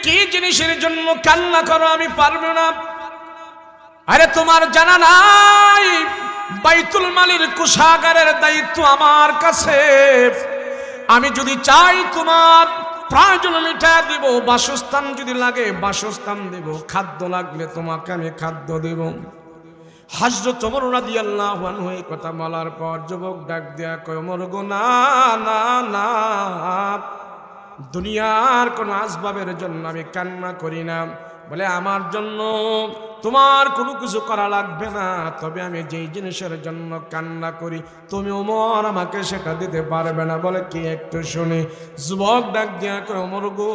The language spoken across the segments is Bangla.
কি জিনিসের জন্য কান্না করো আমি পারবো না। আরে তোমার জানা নাই বাইতুল মালের কোষাগারের দায়িত্ব আমার কাছে। আমি যদি চাই তোমার প্রয়োজন মিটায় দিব, বাসস্থান যদি লাগে বাসস্থান দেব, খাদ্য লাগলে তোমাকে আমি খাদ্য দেব। হযরত ওমর রাদিয়াল্লাহু আনহু এই কথা বলার পর যুবক ডাক দেয়া কয়, ওমর গো না না না, দুনিয়ার কোনো আসবাবের জন্য আমি কান্না করি না। বলে আমার জন্য তোমার কোনো কিছু করা লাগবে না, তবে আমি যেই জিনিসের জন্য কান্না করি তুমি ওমর আমাকে সেটা দিতে পারবে না। বলে কি একটু শুনি। যুবক ডাক দিয়া কয়, ওমর গো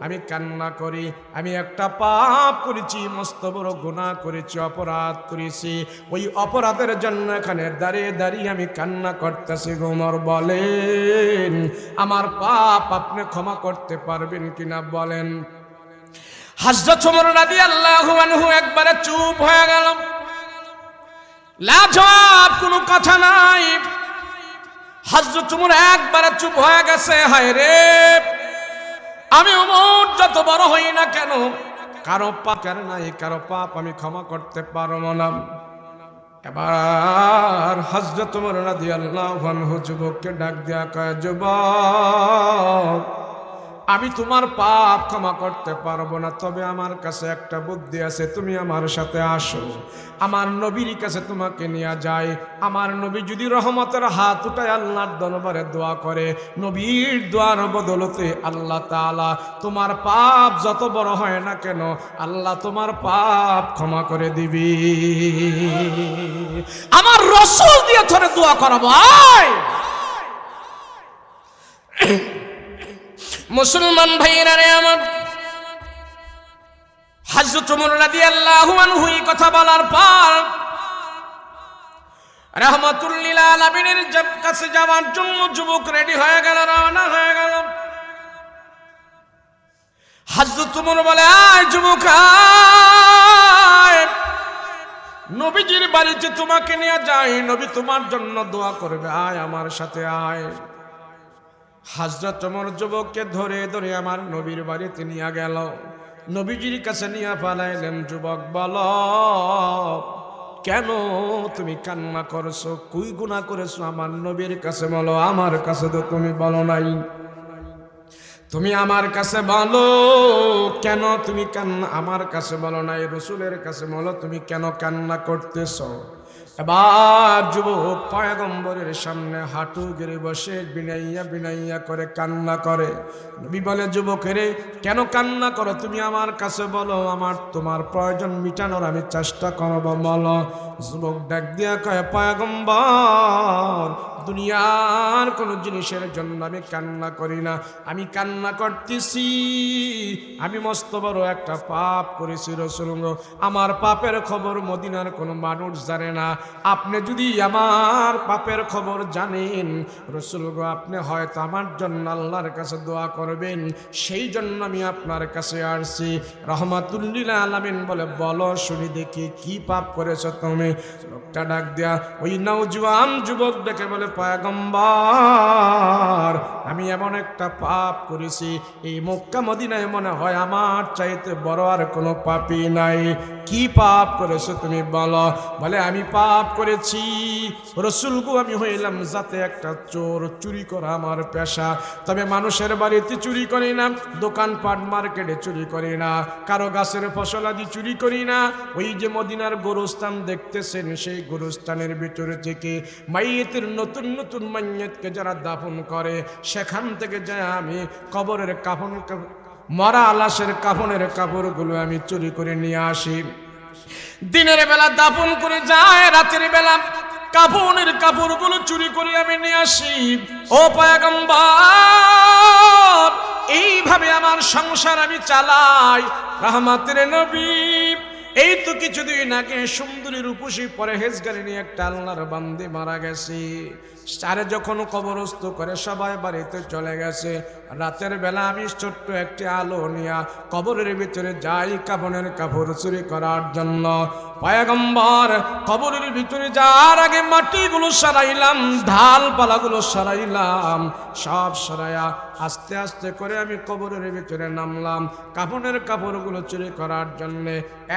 আমি কান্না করি, আমি একটা পাপ করেছি, মস্ত বড় গুনাহ করেছি, অপরাধ করেছি। ওই অপরাধের জন্য এখানে দাঁড়িয়ে দাঁড়িয়ে আমি কান্না করতেছি। ওমর বলেন আমার পাপ আপনি ক্ষমা করতে পারবেন কিনা বলেন। হযরত ওমর রাদিয়াল্লাহু আনহু একবারে চুপ হয়ে গেল, লাজবাব কোনো কথা নাই। হযরত ওমর একবারে চুপ হয়ে গেছে। হায় রে, আমি ওমর যত বড় হই না কেন কারো পাপ নাই, কারো পাপ আমি ক্ষমা করতে পারবো না। এবার হযরত ওমর রাদিয়াল্লাহু আনহু যুবককে ডাক দিয়া কয়, যুবক আমি তোমার পাপ ক্ষমা করতে পারবো না, তবে আমার কাছে একটা বুদ্ধি আছে, তুমি আমার সাথে আসো, আমার নবীর কাছে তোমাকে নিয়ে যাই। আমার নবী যদি রহমতের হাত উঠায় আল্লাহর দরবারে দোয়া করে, নবীর দোয়ার বদলতে আল্লাহ তাআলা তোমার পাপ যত বড় হয় না কেন আল্লাহ তোমার পাপ ক্ষমা করে দিবি। আমার রাসূল দিয়ে ধরে দোয়া করাবো। মুসলমান ভাইরা রে আমার, হযরত ওমর রাদিয়াল্লাহু আনহু এই কথা বলার পর রাহমাতুল লিল আলামিনের কাছে যাওয়ার জন্য যুবক রেডি হয়ে গেল, রওনা হয়ে গেল। হযরত ওমর বলে, আয় যুবক আয়, নবীজির বাড়িতে তোমাকে নিয়ে যাই, নবী তোমার জন্য দোয়া করবে, আয় আমার সাথে আয়। হযরত ওমর যুবককে ধরে ধরে আমার নবীর বাড়িতে নিয়ে গেল, নবীজির কাছে নিয়ে পালাইলেন। যুবক বলো কেন তুমি কান্না করছো, কুই গুনাহ করেছো আমার নবীর কাছে বলো, আমার কাছে তো তুমি বলো নাই। তুমি আমার কাছে বলো কেন তুমি কান্না, আমার কাছে বলো নাই, রাসূলের কাছে বলো তুমি কেন কান্না করতেছো। এবার যুবক পয়গম্বরের সামনে হাঁটু গেড়ে বসে বিনাইয়া বিনাইয়া করে কান্না করে। নবী বলে, যুবকেরে কেন কান্না করো, তুমি আমার কাছে বলো, আমার তোমার প্রয়োজন মিটানোর আমি চেষ্টা করব, বলো। যুবক ডাক দিয়া কয়, পয়গম্বর দুনিয়ার কোনো জিনিসের জন্য আমি কান্না করি না, আমি কান্না করতেছি আমি মস্ত বড় একটা পাপ করেছি রাসূল। আমার পাপের খবর মদিনার কোনো মানুষ জানে না, আপনি যদি আমার পাপের খবর জানেন রাসূল গো, আপনি হয়তো আমার জন্য আল্লাহর কাছে দোয়া করবেন, সেই জন্য আমি আপনার কাছে আসছি। রহমাতুল লিল আলামিন বলে, বলো শুনি দেখি কি পাপ করেছো তুমি। লোকটা ডাক দেয়া ওই নওজোয়ান যুবক দেখে বলে, পয়গম্বর আমি এমন একটা পাপ করেছি এই মক্কা মদিনায় মনে হয় আমার চাইতে বড় আর কোনো পাপই নাই। কি পাপ করেছো তুমি বলো। বলে, আমি পাপ করেছি রাসূল গো, আমি হইলাম যাতে একটা চোর, চুরি করা আমার পেশা, তবে মানুষের বাড়িতে চুরি করি না, দোকানপাট মার্কেটে চুরি করি না, কারো গাছের ফসল আদি চুরি করি না। ওই যে মদিনার গোরস্থান দেখতেছেন, সেই গোরস্থানের ভিতরে থেকে মাইয়েতের নতুন নতুন মাইয়েতকে যারা দাফন করে সেখান থেকে যায় আমি কবরের কাফন, মরা লাশের কাফনের কাপড়গুলো আমি চুরি করে নিয়ে আসি। দিনের বেলা দাফন করে যায়, রাতের বেলা কাফনের কাপড়গুলো চুরি করে আমি নিয়ে আসি। ও পয়গম্বর এইভাবে আমার সংসার আমি চালাই। রহমতের নবী এই তো কিছুদিন আগে সুন্দরী রূপসী পরহেজগারিনী একটা আল্লাহর বান্দী মারা গেছে। সারে যখন কবরস্থ করে সবাই বাড়িতে চলে গেছে, রাতের বেলা আমি ছোট্ট একটি আলো নিয়ে কবরের ভিতরে যাই কাফনের কাপড় চুরি করার জন্য। পয়গম্বর কবরের ভিতরে যাওয়ার আগে মাটিগুলো সরাইলাম, ঢালপালাগুলো সরাইলাম, সব সরাইয়া আস্তে আস্তে করে আমি কবরের ভিতরে নামলাম কাফনের কাপড়গুলো চুরি করার জন্য।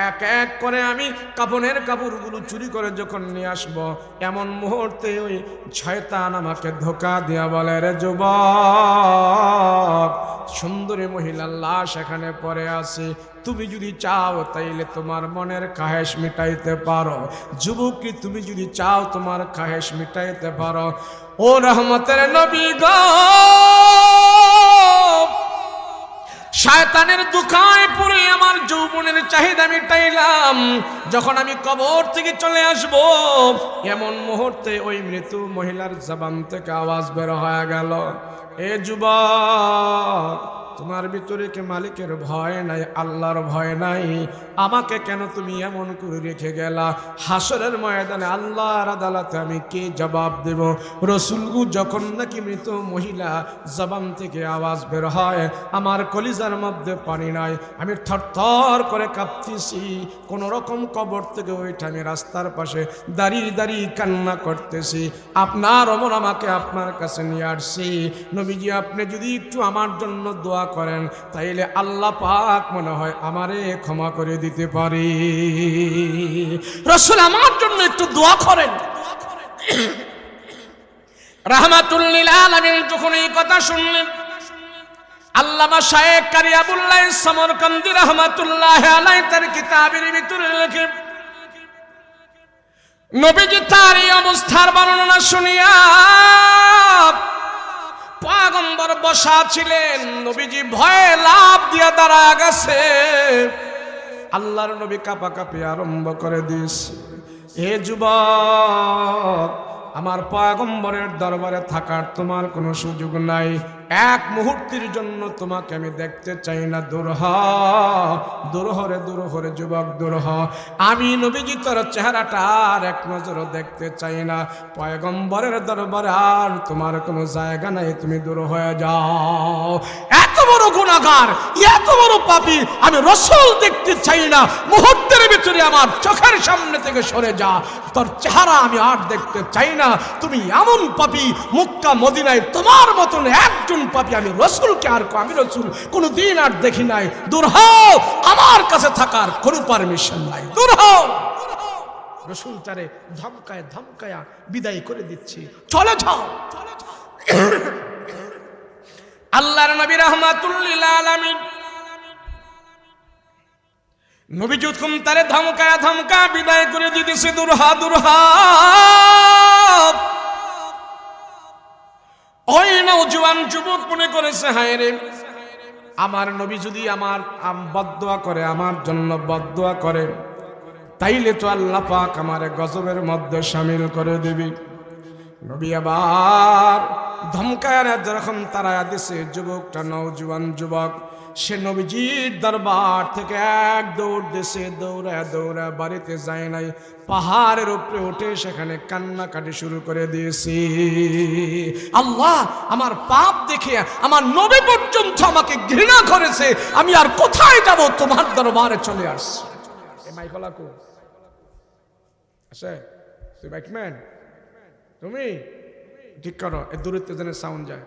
এক এক করে আমি কাফনের কাপড়গুলো চুরি করে যখন নিয়ে আসবো, এমন মুহূর্তে ওই শয়তান আমাকে ধোকা দিয়া বলে, রে যুবক, সুন্দরী মহিলার লাশ এখানে পড়ে আছে, তুমি যদি চাও তাইলে তোমার মনের খাহেশ মিটাইতে পারো। যুবকী, তুমি যদি চাও তোমার খাহেশ মিটাইতে পারো। ও রহমতের নবী গো, শয়তানের দুখায় পড়ে আমার যৌবনের চাহিদা মিটাইলাম। যখন আমি কবর থেকে চলে আসব, এমন মুহূর্তে ওই মৃত্যু মহিলার জবান থেকে আওয়াজ বের হয়ে গেল, এ যুবক, তোমার ভিতরে কি মালিকের ভয় নাই, আল্লাহর ভয় নাই? আমাকে কেন তুমি এমন করে রেখে গেলা? হাসরের ময়দানে আল্লাহর আদালতে আমি কি জবাব দেব? রসুলগু যখন নাকি মৃত মহিলা জবান থেকে আওয়াজ বের হয়, আমার কলিজার মধ্যে পানি নাই, আমি থরথর করে কাঁপতেছি। কোন রকম কবর থেকে ওইটা আমি রাস্তার পাশে দাঁড়িয়ে দাঁড়িয়ে কান্না করতেছি। আপনার ওমর আমাকে আপনার কাছে নিয়ে আসছি। নবীজি, আপনি যদি একটু আমার জন্য দোয়া করেন তাইলে আল্লাহ পাক মনে হয় আমারে ক্ষমা করে দিতে পারে। রাসূল, আমার জন্য একটু দোয়া করেন। রাহমাতুল লিল আলামিন যখন এই কথা শুনলেন, আল্লামা শায়েখ কারি আবুল্লাহ সমরকান্দি রাহমাতুল্লাহ আলাইহি তার কিতাবের ভিতরে লেখেন, নবীজি তার এই অবস্থার বর্ণনা শুনিয়া পয়গম্বর বসা ছিলেন, নবীজি ভয়ে লাফ দিয়া দাঁড়ায় গেছে। আল্লাহর নবী কাঁপাকাঁপি আরম্ভ করে দিয়েছে, হে যুবক, আমার পয়গম্বরের দরবারে থাকার তোমার কোনো সুযোগ নাই। এক মুহূর্তের জন্য তোমাকে আমি দেখতে চাই না, দূর হ, দূর হরে, দূর হরে যুবক, দূর হ। আমি নবীজি তোর চেহারাটা আর এক নজরও দেখতে চাই না। পয়গম্বরের দরবারে আর তোমার কোনো জায়গা নাই, তুমি দূর হয়ে যাও। এত বড় গুনাহগার, এত বড় পাপী আমি রাসূল দেখতে চাই না, মুহূর্তের ভিতরে আমার চোখের সামনে থেকে সরে যা, তোর চেহারা আমি আর দেখতে চাই না। তুমি এমন পাপী, মক্কা মদিনায় তোমার মতন একজন পাপী আমি রাসূলকে আর আমি রাসূল কোনোদিন আর দেখি নাই। দূর হও, আমার কাছে থাকার কোনো পারমিশন নাই, দূর হও। রাসূল তারে ধমকায় ধমকায়া বিদায় করে দিচ্ছি, চলে যাও। আল্লাহর নবী রাহমাতুল লিল আলামিন নবী যখন তারে ধমকায়া ধমকা বিদায় করে দিতেছে, দূর হ, দূর হ। ওই নওজোয়ান যুবক মনে করেছে, হায় রে, আমার নবী যদি আমার বদদোয়া করে, আমার জন্য বদদোয়া করে, তাইলে তো আল্লাহ পাক আমারে গজবের মধ্যে শামিল করে দিবি। নবী আবার ধমকায় যখন তারা দিছে, যুবকটা নওজোয়ান যুবক, সে নবীজির দরবার থেকে এক দৌড় দিছে, দৌড়া দৌড়া বাড়িতে যায় নাই, পাহাড়ের উপরে উঠে সেখানে কান্নাকাটি শুরু করে দিয়েছি। আল্লাহ, আমার পাপ দেখে আমার নবী পর্যন্ত আমাকে ঘৃণা করেছে, আমি আর কোথায় যাব? তোমার দরবারে চলে আসছি। এ মাইকলা কো আছে? তুই বাইকম্যান, তুমি ঠিক করো, এ দূরত্ব যেন সাউন্ড যায়।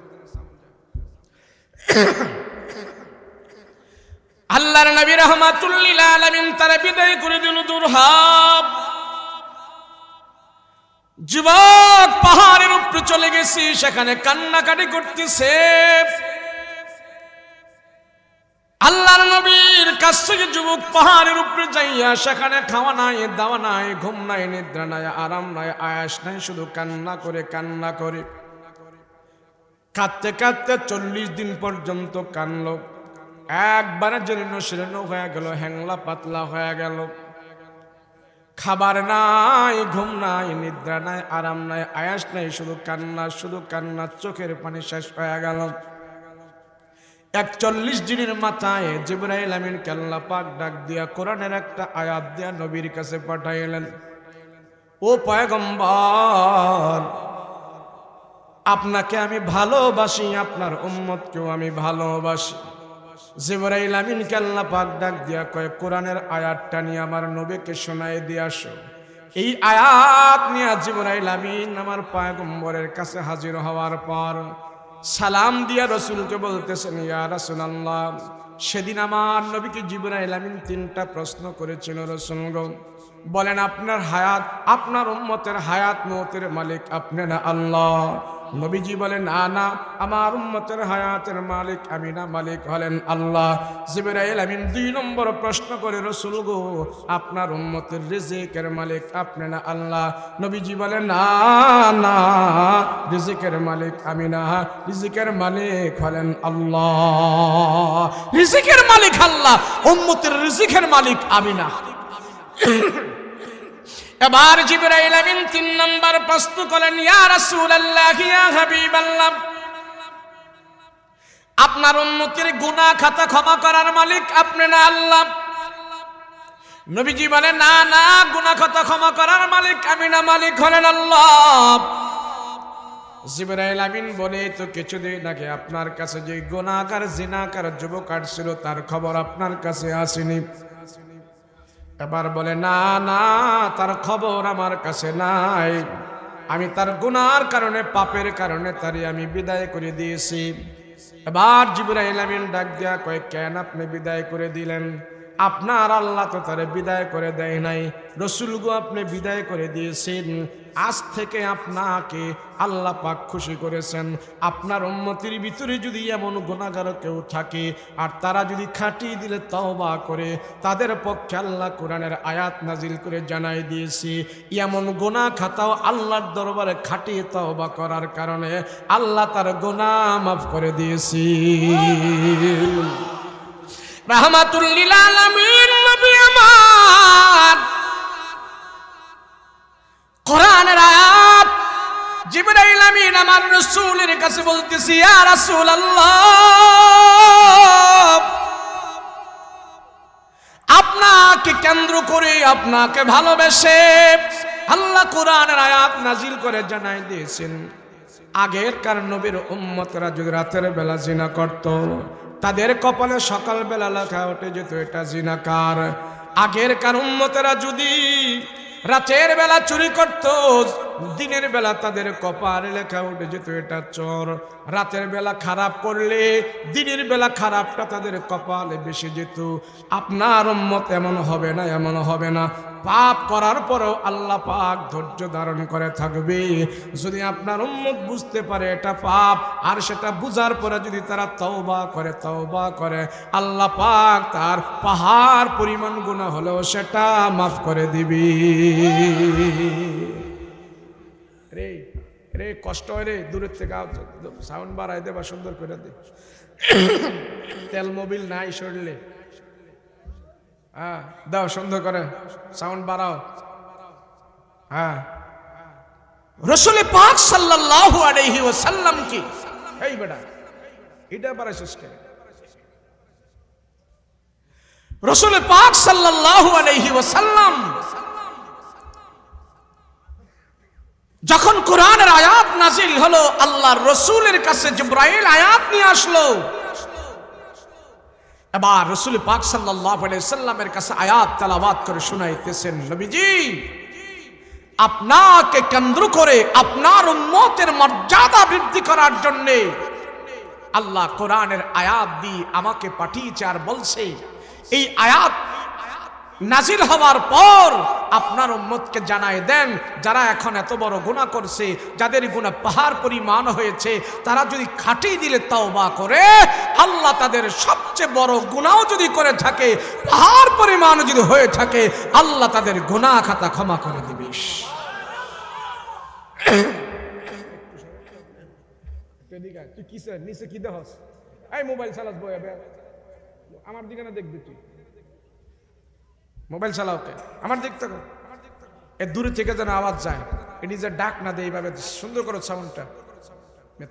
আল্লাহর নবী রাহমাতুল লিল আলামিন তারা বিদায় করে দিল, দূর হ। যুবক পাহাড়ের উপরে চলে গেছি, সেখানে কান্নাকাটি করতেছে। আল্লাহর নবীর কাছ থেকে যুবক পাহাড়ের উপরে যাইয়া সেখানে খাওয়া নাই, দাওয়া নাই, ঘুম নাই, নিদ্রা নাই, আরাম নাই, আয়াস নাই, শুধু কান্না করে কান্না করে কাঁদতে কাঁদতে 40 দিন পর্যন্ত কানলো। একবারে জীর্ণ শীর্ণ হয়ে গেল, হ্যাংলা পাতলা হয়ে গেল। খাবার নাই, ঘুম নাই, নিদ্রা নাই, আরাম নাই, আয়াস নাই, শুধু কান্না, শুধু কান্না, চোখের পানি শেষ হয়ে গেল। 41 দিনের মাথায় জিবরাইল আমিনকে আল্লাহ পাক ডাক দিয়া কোরআনের একটা আয়াত দিয়া নবীর কাছে পাঠাইলেন, ও পয়গম্বর, আপনাকে আমি ভালোবাসি, আপনার উম্মতকেও আমি ভালোবাসি। জিবরাইল আমিনকে আল্লাহ পাক ডাক দিয়া কয়, কোরআনের আয়াতটা নিয়ে আমার নবীকে শোনায় দিয়ে আসো। এই আয়াত নিয়ে জিবরাইল আমিন আমার পয়গম্বরের কাছে হাজির হওয়ার পর সালাম দিয়া রসুলকে বলতেছেন, ইয়া রাসূলুল্লাহ, সেদিন আমার নবীকে জিবরাইল আমিন 3টা প্রশ্ন করেছিল। রসুল গো বলেন, আপনার হায়াত, আপনার উম্মতের হায়াত মওতের মালিক আপনি না আল্লাহ? নবীজি বলেন, না না, আমার উম্মতের হায়াতের মালিক আমি না, মালিক হলেন আল্লাহ। জিবরাইল আমিন 2 নম্বর প্রশ্ন করে, রসুল গো আপনার উম্মতের রিজিকের মালিক আপনি না আল্লাহ? নবীজি বলেন, না না, রিজিকের মালিক আমি না, রিজিকের মালিক হলেন আল্লাহ। রিজিকের মালিক আল্লাহ, উম্মতের রিজিকের মালিক আমি না। এবার জিবরাইল আমিন 3 নম্বর প্রশ্ন করেন, ইয়া রাসূলুল্লাহ, ইয়া হাবিবাল্লাহ, আপনার উম্মতের গুনাহ খাতা ক্ষমা করার মালিক আপনি না আল্লাহ? নবীজি বলেন, না না, গুনাহ খাতা ক্ষমা করার মালিক আমি না, মালিক হলেন আল্লাহ। জিবরাইল আমিন বলে, তো কিছুদিন আগে আপনার কাছে যে গুনাহগার জিনাকার যুবক আসছিল তার খবর আপনার কাছে আসেনি? এবার বলে, না না, তার খবর আমার কাছে নাই, আমি তার গুনার কারণে, পাপের কারণে তারে আমি বিদায় করে দিয়েছি। এবার জিবরাইল আমিন ডাক দিয়া কয়, কেন আপনি বিদায় করে দিলেন? আপনার আল্লাহ তো তারে বিদায় করে দেয় নাই, রসুল গো আপনি বিদায় করে দিয়েছেন। আজ থেকে আপনাকে আল্লাহ পাক খুশি করেছেন। আপনার উম্মতের ভিতরে যদি এমন গুনাহগার কেউ থাকে আর তারা যদি খাঁটি দিলে তওবা করে, তাদের পক্ষে আল্লাহ কোরআনের আয়াত নাজিল করে জানাই দিয়েছি, এমন গুনাহ খাতাও আল্লাহর দরবারে খাঁটি তওবা করার কারণে আল্লাহ তার গুনাহ মাফ করে দিয়েছি। রাহমাতুল লিল আলামিন নবী আমার কোরআনের আয়াত জিবরাইল আমিন আমার রাসূলের কাছে বলতেছি, ইয়া রাসূলুল্লাহ, আপনাকে কেন্দ্র করে, আপনাকে ভালোবেসে আল্লাহ কোরআনের আয়াত নাজিল করে জানাই দিয়েছেন, আগেরকার নবীর উম্মতরা যদি রাতের বেলা জিনা করত, তাদের কপালে সকালবেলা লেখা উঠে যেত এটা জিনাকার। আগেরকার উম্মতেরা যদি রাতের বেলা চুরি করত, দিনের বেলা তাদের কপালে লেখা উঠে যেত এটা চোর। রাতের বেলা খারাপ করলে দিনের বেলা খারাপটা তাদের কপালে বেশি যেত। আপনার উম্মত এমন হবে না, এমন হবে না। পাপ করার পরেও আল্লাহ পাক ধৈর্য ধারণ করে থাকবে। যদি আপনার উম্মত বুঝতে পারে এটা পাপ, আর সেটা বুঝার পরে যদি তারা তওবা করে, আল্লাহ পাক তার পাহাড় পরিমাণ গুনাহ হলেও সেটা মাফ করে দিবি। রে রে কষ্ট হয় রে, দূরের থেকে সাউন্ড বাড়াই দে বা সুন্দর করে দে। তেল মোবিল নাই শরীরে, হ্যাঁ দাও সুন্দর করে সাউন্ড বাড়াও। হ্যাঁ, রাসূল পাক সাল্লাল্লাহু আলাইহি ওয়াসাল্লাম কি এই বেটা এটা বাড়াইছিস কেন? রাসূল পাক সাল্লাল্লাহু আলাইহি ওয়াসাল্লাম যখন কোরআনের আয়াত নাজিল হলো, আল্লাহর রাসূলের কাছে জিবরাইল আয়াত নিয়ে আসলো। এবার রাসূল পাক সাল্লাল্লাহু আলাইহি ওয়াসাল্লামের কাছে আয়াত তেলাওয়াত করে শোনাইতেছেন, নবীজি আপনাকে কেন্দ্র করে আপনার উম্মতের মর্যাদা বৃদ্ধি করার জন্য আল্লাহ কোরআনের আয়াত দিয়ে আমাকে পাঠিয়েছে, আর বলছে এই আয়াত নাজিল হওয়ার পর আপনার উম্মতকে জানায় দেন, যারা এখন এত বড় গুনাহ করছে, যাদের গুনাহ পাহাড় পরিমাণ হয়েছে, তারা যদি খাঁটি দিলে তওবা করে, আল্লাহ তাদের সবচেয়ে বড় গুনাহ যদি করে থাকে, পাহাড় পরিমাণ যদি হয়ে থাকে, আল্লাহ তাদের গুনাহ খাতা ক্ষমা করে দিবে। তুই কিসের নিচে কি দেহস? এই মোবাইল চালাস বয়া, আমার দিকে না দেখবি, তুই মোবাইল চালাও কে? আমার দিক থেকে এর দূরে থেকে যেন আওয়াজ যায়, এটি যে ডাক না দেয়, এইভাবে সুন্দর করো সাউন্ডটা।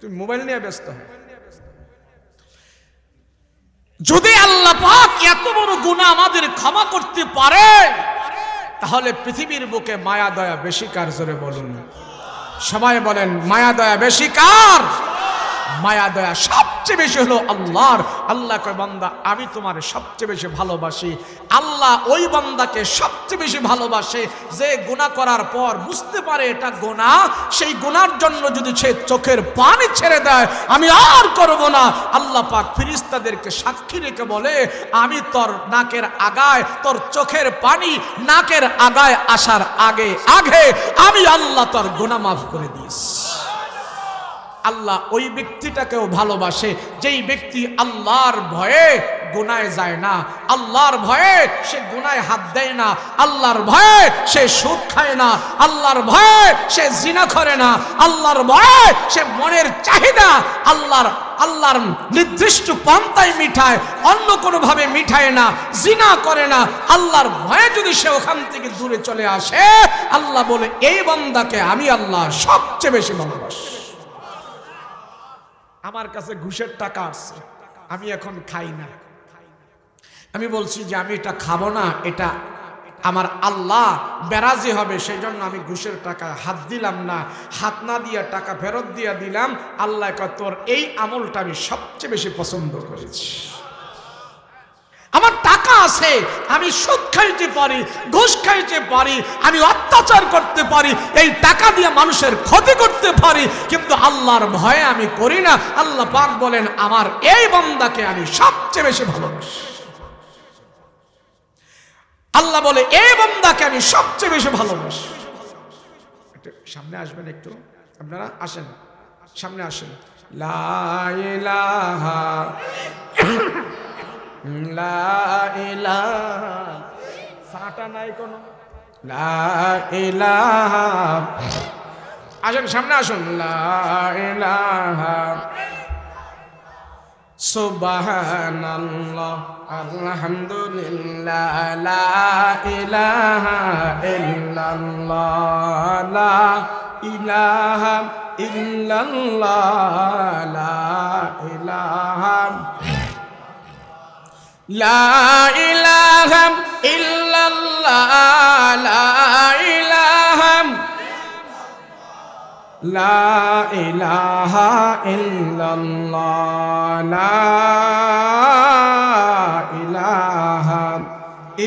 তুমি মোবাইল নিয়ে ব্যস্ত। যদি আল্লাহ পাক এত বড় গুনাহ আমাদের ক্ষমা করতে পারে, তাহলে পৃথিবীর বুকে মায়া দয়া বেশি কার, জোরে বলুন। সবাই বলেন মায়া দয়া বেশি কার? মায়া দয়া সবচেয়ে বেশি হলো আল্লাহর। আল্লাহ কয় বান্দা আমি তোমারে সবচেয়ে বেশি ভালোবাসি। আল্লাহ ওই বান্দাকে সবচেয়ে বেশি ভালোবাসে যে গুনাহ করার পর বুঝতে পারে এটা গুনাহ, সেই গুনার জন্য যদি সে চোখের পানি ছেড়ে দেয় আমি আর করব না, আল্লাহ পাক ফেরেশতাদেরকে সাক্ষী রেখে বলে আমি তোর নাকের আগায়, তোর চোখের পানি নাকের আগায় আসার আগে আগে আমি আল্লাহ তোর গুনাহ মাফ করে দিয়েছি। আল্লাহ ওই ব্যক্তিটাকেও ভালোবাসে যেই ব্যক্তি আল্লাহর ভয়ে গুনায় যায় না, আল্লাহর ভয়ে সে গুনায় হাত দেয় না, আল্লাহর ভয়ে সে সুদ খায় না, আল্লাহর ভয়ে সে জিনা করে না, আল্লাহর ভয়ে সে মনের চাহিদা আল্লাহর নির্দিষ্ট পন্থায় মিঠায়, অন্য কোনো ভাবে মিঠায় না, জিনা করে না। আল্লাহর ভয়ে যদি সে ওখান থেকে দূরে চলে আসে, আল্লাহ বলে এই বান্দাকে আমি আল্লাহ সবচেয়ে বেশি ভালোবাসি। আমার কাছে ঘুষের টাকা আসছে, আমি এখন খাই না, আমি বলছি যে আমি এটা খাবো না, এটা আমার আল্লাহ বেরাজি হবে, সেই জন্য আমি ঘুষের টাকা হাত দিলাম না, হাত না দিয়ে টাকা ফেরত দিয়ে দিলাম। আল্লাহ কয় তোর এই আমলটা আমি সবচেয়ে বেশি পছন্দ করেছি। আমার টাকা আছে, আমি সুদ খাইতে পারি, ঘুষ খাইতে পারি, আমি অত্যাচার করতে পারি, এই টাকা দিয়ে মানুষের ক্ষতি করতে পারি, কিন্তু আল্লাহর ভয়ে আমি করি না। আল্লাহ পাক বলেন আমার এই বান্দাকে আমি সবচেয়ে বেশি ভালোবাসি। আল্লাহ বলে এই বান্দাকে আমি সবচেয়ে বেশি ভালোবাসি। একটু সামনে আসবেন, একটু আপনারা আসেন, সামনে আসেন। লা ইলাহা লা ইলাহা, সাটা নাই কোনো, লা ইলাহা, আসেন সামনে আসুন। লা ইলাহা সুবহানাল্লাহ আলহামদুলিল্লাহ লা ইলাহা ইল্লাল্লাহ লা ইলাহা ইল্লাল্লাহ লা ইলাহা লা ইলাহা ইল্লাল্লাহ লা ইলাহা লা ইলাহা ইল্লাল্লাহ লা ইলাহা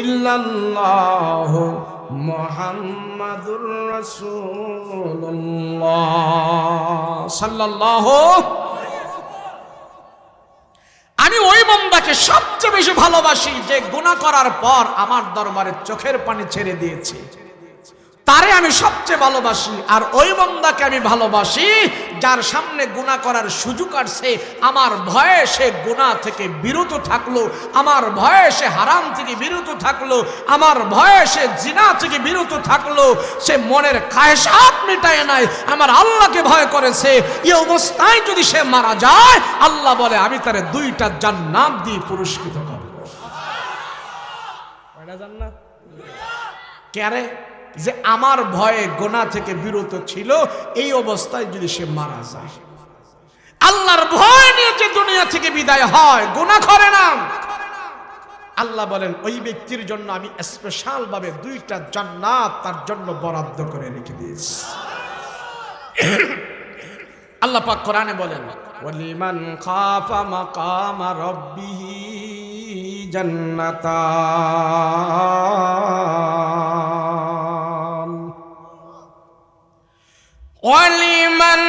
ইল্লাল্লাহ মুহাম্মাদুর রাসূলুল্লাহ সাল্লাল্লাহু। আমি ওই বান্দাকে সবচেয়ে বেশি ভালোবাসি যে গুনাহ করার পর আমার দরবারে চোখের পানি ছেড়ে দিয়েছে, তারে আমি সবচেয়ে ভালোবাসি। আর ওই বান্দাকে আমি ভালোবাসি যার সামনে গুনাহ করার সুযোগ আসছে, আমার ভয়ে সে গুনাহ থেকে বিরত থাকলো, আমার ভয়ে সে হারাম থেকে বিরত থাকলো, আমার ভয়ে সে জিনা থেকে বিরত থাকলো, সে মনের খায়সাত মেটায় নাই, আমার আল্লাহকে ভয় করেছে। এই অবস্থায় যদি সে মারা যায়, আল্লাহ বলে আমি তারে 2টা জান্নাত দিয়ে পুরস্কৃত করব। কয়টা জান্নাত? কেরে? যে আমার ভয়ে গুনাহ থেকে বিরত ছিল, এই অবস্থায় যদি সে মারা যায়, আল্লাহর ভয় নিয়ে যে দুনিয়া থেকে বিদায় হয়, গুনাহ করে না, আল্লাহ বলেন ওই ব্যক্তির জন্য আমি স্পেশাল ভাবে 2টা জান্নাত তার জন্য বরাদ্দ করে রেখে দিয়েছি। আল্লাহ পাক কোরআনে বলেন ওয়ালিমান খাফা মাকামা রাব্বিহি জান্নাতান ওয়ালিমান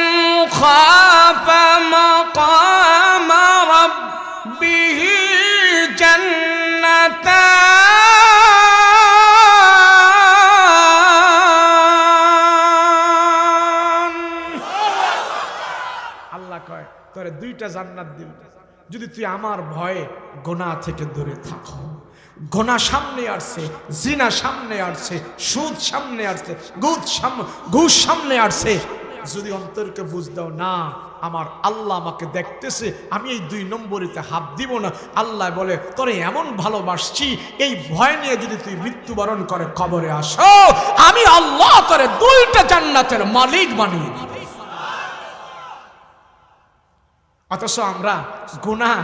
খাফা মাকামা রাব্বিহি জান্নাতান। আল্লাহ কয় তোরে 2টা জান্নাত দিব যদি তুই আমার ভয়ে গুনাহ থেকে দূরে থাকো। গুনাহ সামনে আসছে, জিনা সামনে আসছে, সুদ সামনে আসছে, ঘুষ সামনে আসছে, যদি অন্তরকে বুঝ দাও না আমার আল্লাহ আমাকে দেখতেছে, আমি এই 2 নম্বরেতে হাত দিব না। আল্লাহ বলে তোরে এমন ভালোবাসছি, এই ভয় নিয়ে যদি তুই মৃত্যুবরণ করে কবরে আসো, আমি আল্লাহ তোরে 2টা জান্নাতের মালিক বানিয়ে দিব। অথচ আমরা গুনাহ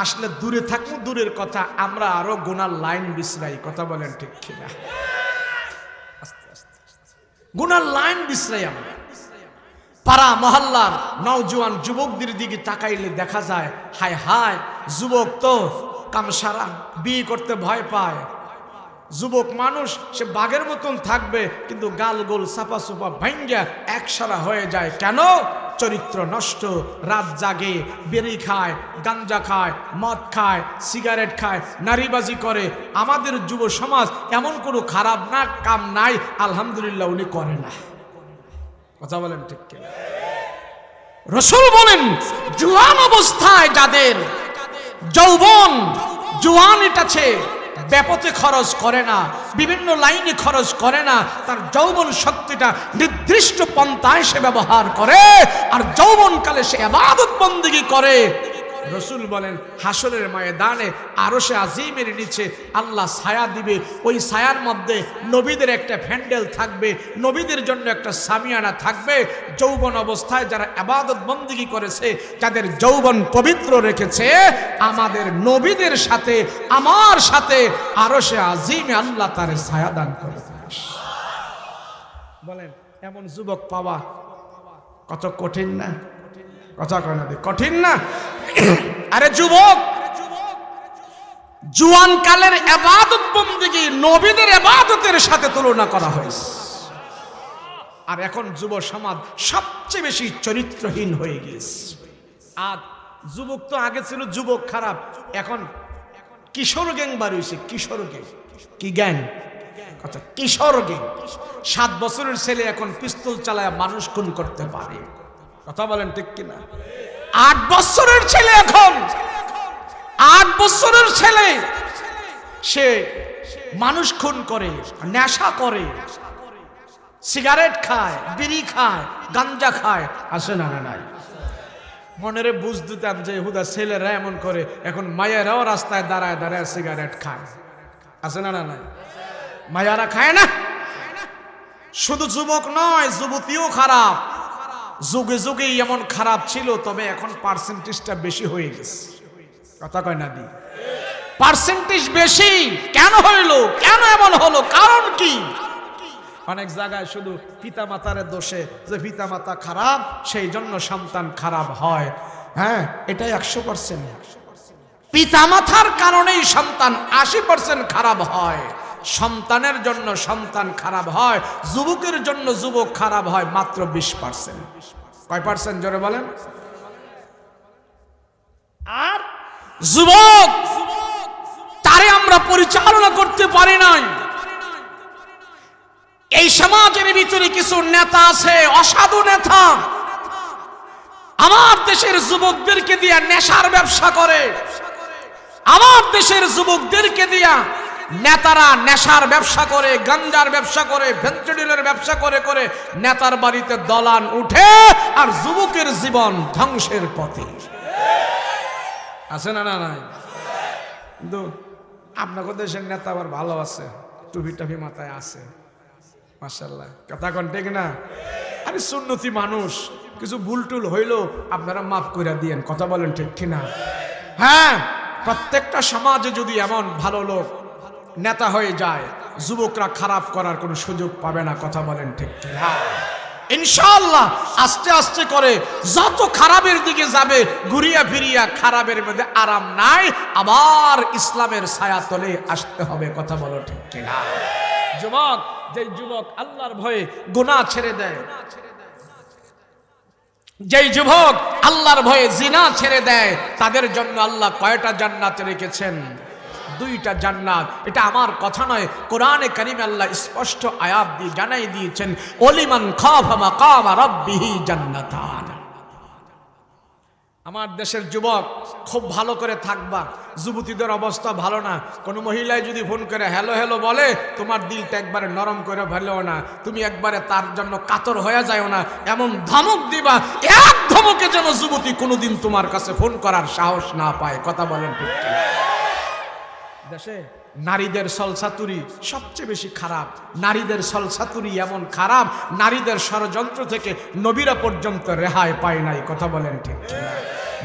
আসলে দূরে থাকবো দূরের কথা, আমরা আরো গুনার লাইন বিছরাই। কথা বলেন ঠিক কিনা? আস্তে আস্তে গুনার লাইন বিছরাই আমরা। পাড়া মহল্লার নওজোয়ান যুবকদের দিকে তাকাইলে দেখা যায় হায় হায়, যুবক তো কামসারা, বিয়ে করতে ভয় পায়। যুবক মানুষ সে বাঘের মতন থাকবে, কিন্তু গাল গোল চাপা চুপা ভাঙ্গা একসারা হয়ে যায়। কেন? চরিত্র নষ্ট, রাত জাগে, বেরি খায়, গাঞ্জা খায়, মদ খায়, সিগারেট খায়, নারীবাজি করে। আমাদের যুব সমাজ এমন কোনো খারাপ না কাম নাই, আলহামদুলিল্লাহ উনি করে না। কথা বলেন ঠিক কিনা? রাসূল বলেন জওয়ান অবস্থায় যাদের যৌবন জওয়ানিট আছে, ব্যাপতে খরচ করে না, বিভিন্ন লাইনে খরচ করে না, তার যৌবন শক্তিটা নির্দিষ্ট পন্থায় সে ব্যবহার করে, আর যৌবনকালে সে ইবাদত বন্দেগী করে। রাসূল বলেন হাসরের ময়দানে আরশে আজিমের নিচে আল্লাহ ছায়া দিবে, ওই ছায়ার মধ্যে নবীদের একটা প্যান্ডেল থাকবে, নবীদের জন্য একটা সামিয়ানা থাকবে। যৌবন অবস্থায় যারা ইবাদত বন্দেগী করেছে, যাদের যৌবন পবিত্র রেখেছে, আমাদের নবীদের সাথে আমার সাথে আরশে আজিমে আল্লাহ তার ছায়া দান করে। বলেন এমন যুবক পাওয়া কত কঠিন না? কথা কয় না? কঠিন না? আরে যুবক, জুয়ান কালের ইবাদত বন্দেগী নবীদের ইবাদতের সাথে তুলনা করা হয়েছে। আর এখন যুব সমাজ সবচেয়ে বেশি চরিত্রহীন হয়ে গিয়েছে। আর যুবক তো আগে ছিল যুবক খারাপ, এখন কিশোর গ্যাং বার হয়েছে। কিশোর গ্যাং, কি গ্যাং? কথা, কিশোর গ্যাং। 7 বছরের ছেলে এখন পিস্তল চালায় মানুষ খুন করতে পারে। কথা বলেন ঠিক কিনা? 8 বছরের ছেলে, এখন 8 বছরের ছেলে সে মানুষ খুন করে, নেশা করে, সিগারেট খায়, বিড়ি খায়, গাঞ্জা খায়। আসে না? নাই। মনেরে বুঝ দিতাম যে হুদা ছেলেরা এমন করে, এখন মায়েরাও রাস্তায় দাঁড়ায় দাঁড়ায় সিগারেট খায়। আছে না? নাই। মায়েরা খায় না? শুধু যুবক নয়, যুবতীও খারাপ। যুগে যুগে এমন খারাপ ছিল, তবে এখন পার্সেন্টেজটা বেশি হয়ে গেছে। কথা কয় না দি? পার্সেন্টেজ বেশি কেন হইল? কেন এমন হলো? কারণ কি? অনেক জায়গায় শুধু পিতা মাতার দোষে, যে পিতা মাতা খারাপ সেই জন্য সন্তান খারাপ হয়। হ্যাঁ, এটাই 100%। পিতা মাতার কারণেই সন্তান 80% খারাপ হয়। সন্তানের জন্য সন্তান খারাপ হয়, যুবকের জন্য যুবক খারাপ হয় মাত্র 20%। কয় পার্সেন্ট জোরে বলেন? আর যুবক তারে আমরা পরিচালনা করতে পারি নাই। এই সমাজের ভিতরে কিছু নেতা আছে, অসাধু নেতা, আমার দেশের যুবকদেরকে দিয়া নেশার ব্যবসা করে। আমার দেশের যুবকদেরকে দিয়া নেতারা নেশার ব্যবসা করে, গাঞ্জার ব্যবসা করে, ভেঞ্চুরিলের ব্যবসা করে করে নেতার বাড়িতে দলান উঠে, আর যুবকের জীবন ধ্বংসের পথে। আছে না? নাই। কিন্তু আপনাদের দেশের নেতা আবার ভালো আছে, টুপি টাপি মাথায় আছে, মাশাআল্লাহ। কথা কোন ঠিক না? আরে সুন্নতি মানুষ, কিছু ভুল টুল হইলো আপনারা মাফ করে দিয়েন। কথা বলেন ঠিক কিনা? হ্যাঁ, প্রত্যেকটা সমাজে যদি এমন ভালো লোক নেতা হয়ে যায়, যুবকরা খারাপ করার কোনো সুযোগ পাবে না। কথা বলেন ঠিক কিনা? ইনশাআল্লাহ আস্তে আস্তে করে যত খারাপের দিকে যাবে, ঘুরিয়া ফিরিয়া খারাপের মধ্যে আরাম নাই, আবার ইসলামের ছায়া তলে আসতে হবে। কথা বলো ঠিক কিনা? যুবক, যে যুবক আল্লাহর ভয়ে গুনাহ ছেড়ে দেয়, যেই যুবক আল্লাহর ভয়ে জিনা ছেড়ে দেয়, তাদের জন্য আল্লাহ কয়টা জান্নাত রেখেছেন? 2টা জান্নাত। এটা আমার কথা নয়, কোরআনে কারিমে আল্লাহ স্পষ্ট আয়াত দিয়ে জানাই দিয়েছেন, ওলিমান খাফা মাকাম রাব্বিহি জান্নাতান। আমার দেশের যুবক খুব ভালো করে থাকবা। যুবতীদের অবস্থা ভালো না। কোনো মহিলায় যদি ফোন করে হ্যালো হ্যালো বলে, তোমার দিলটা একবারে নরম করে ফেলেও না, তুমি একবারে তার জন্য কাতর হয়ে যাও না, এমন ধমক দিবা, এক ধমকে যেন যুবতী কোনোদিন তোমার কাছে ফোন করার সাহস না পায়। কথা বলেন ঠিক কি? দেশে নারীদের ছলছাতুরি সবচেয়ে বেশি খারাপ। নারীদের ছলছাতুরি এমন খারাপ, নারীদের ষড়যন্ত্র থেকে নবীরা পর্যন্ত রেহাই পায় নাই। কথা বলেন ঠিক কিনা?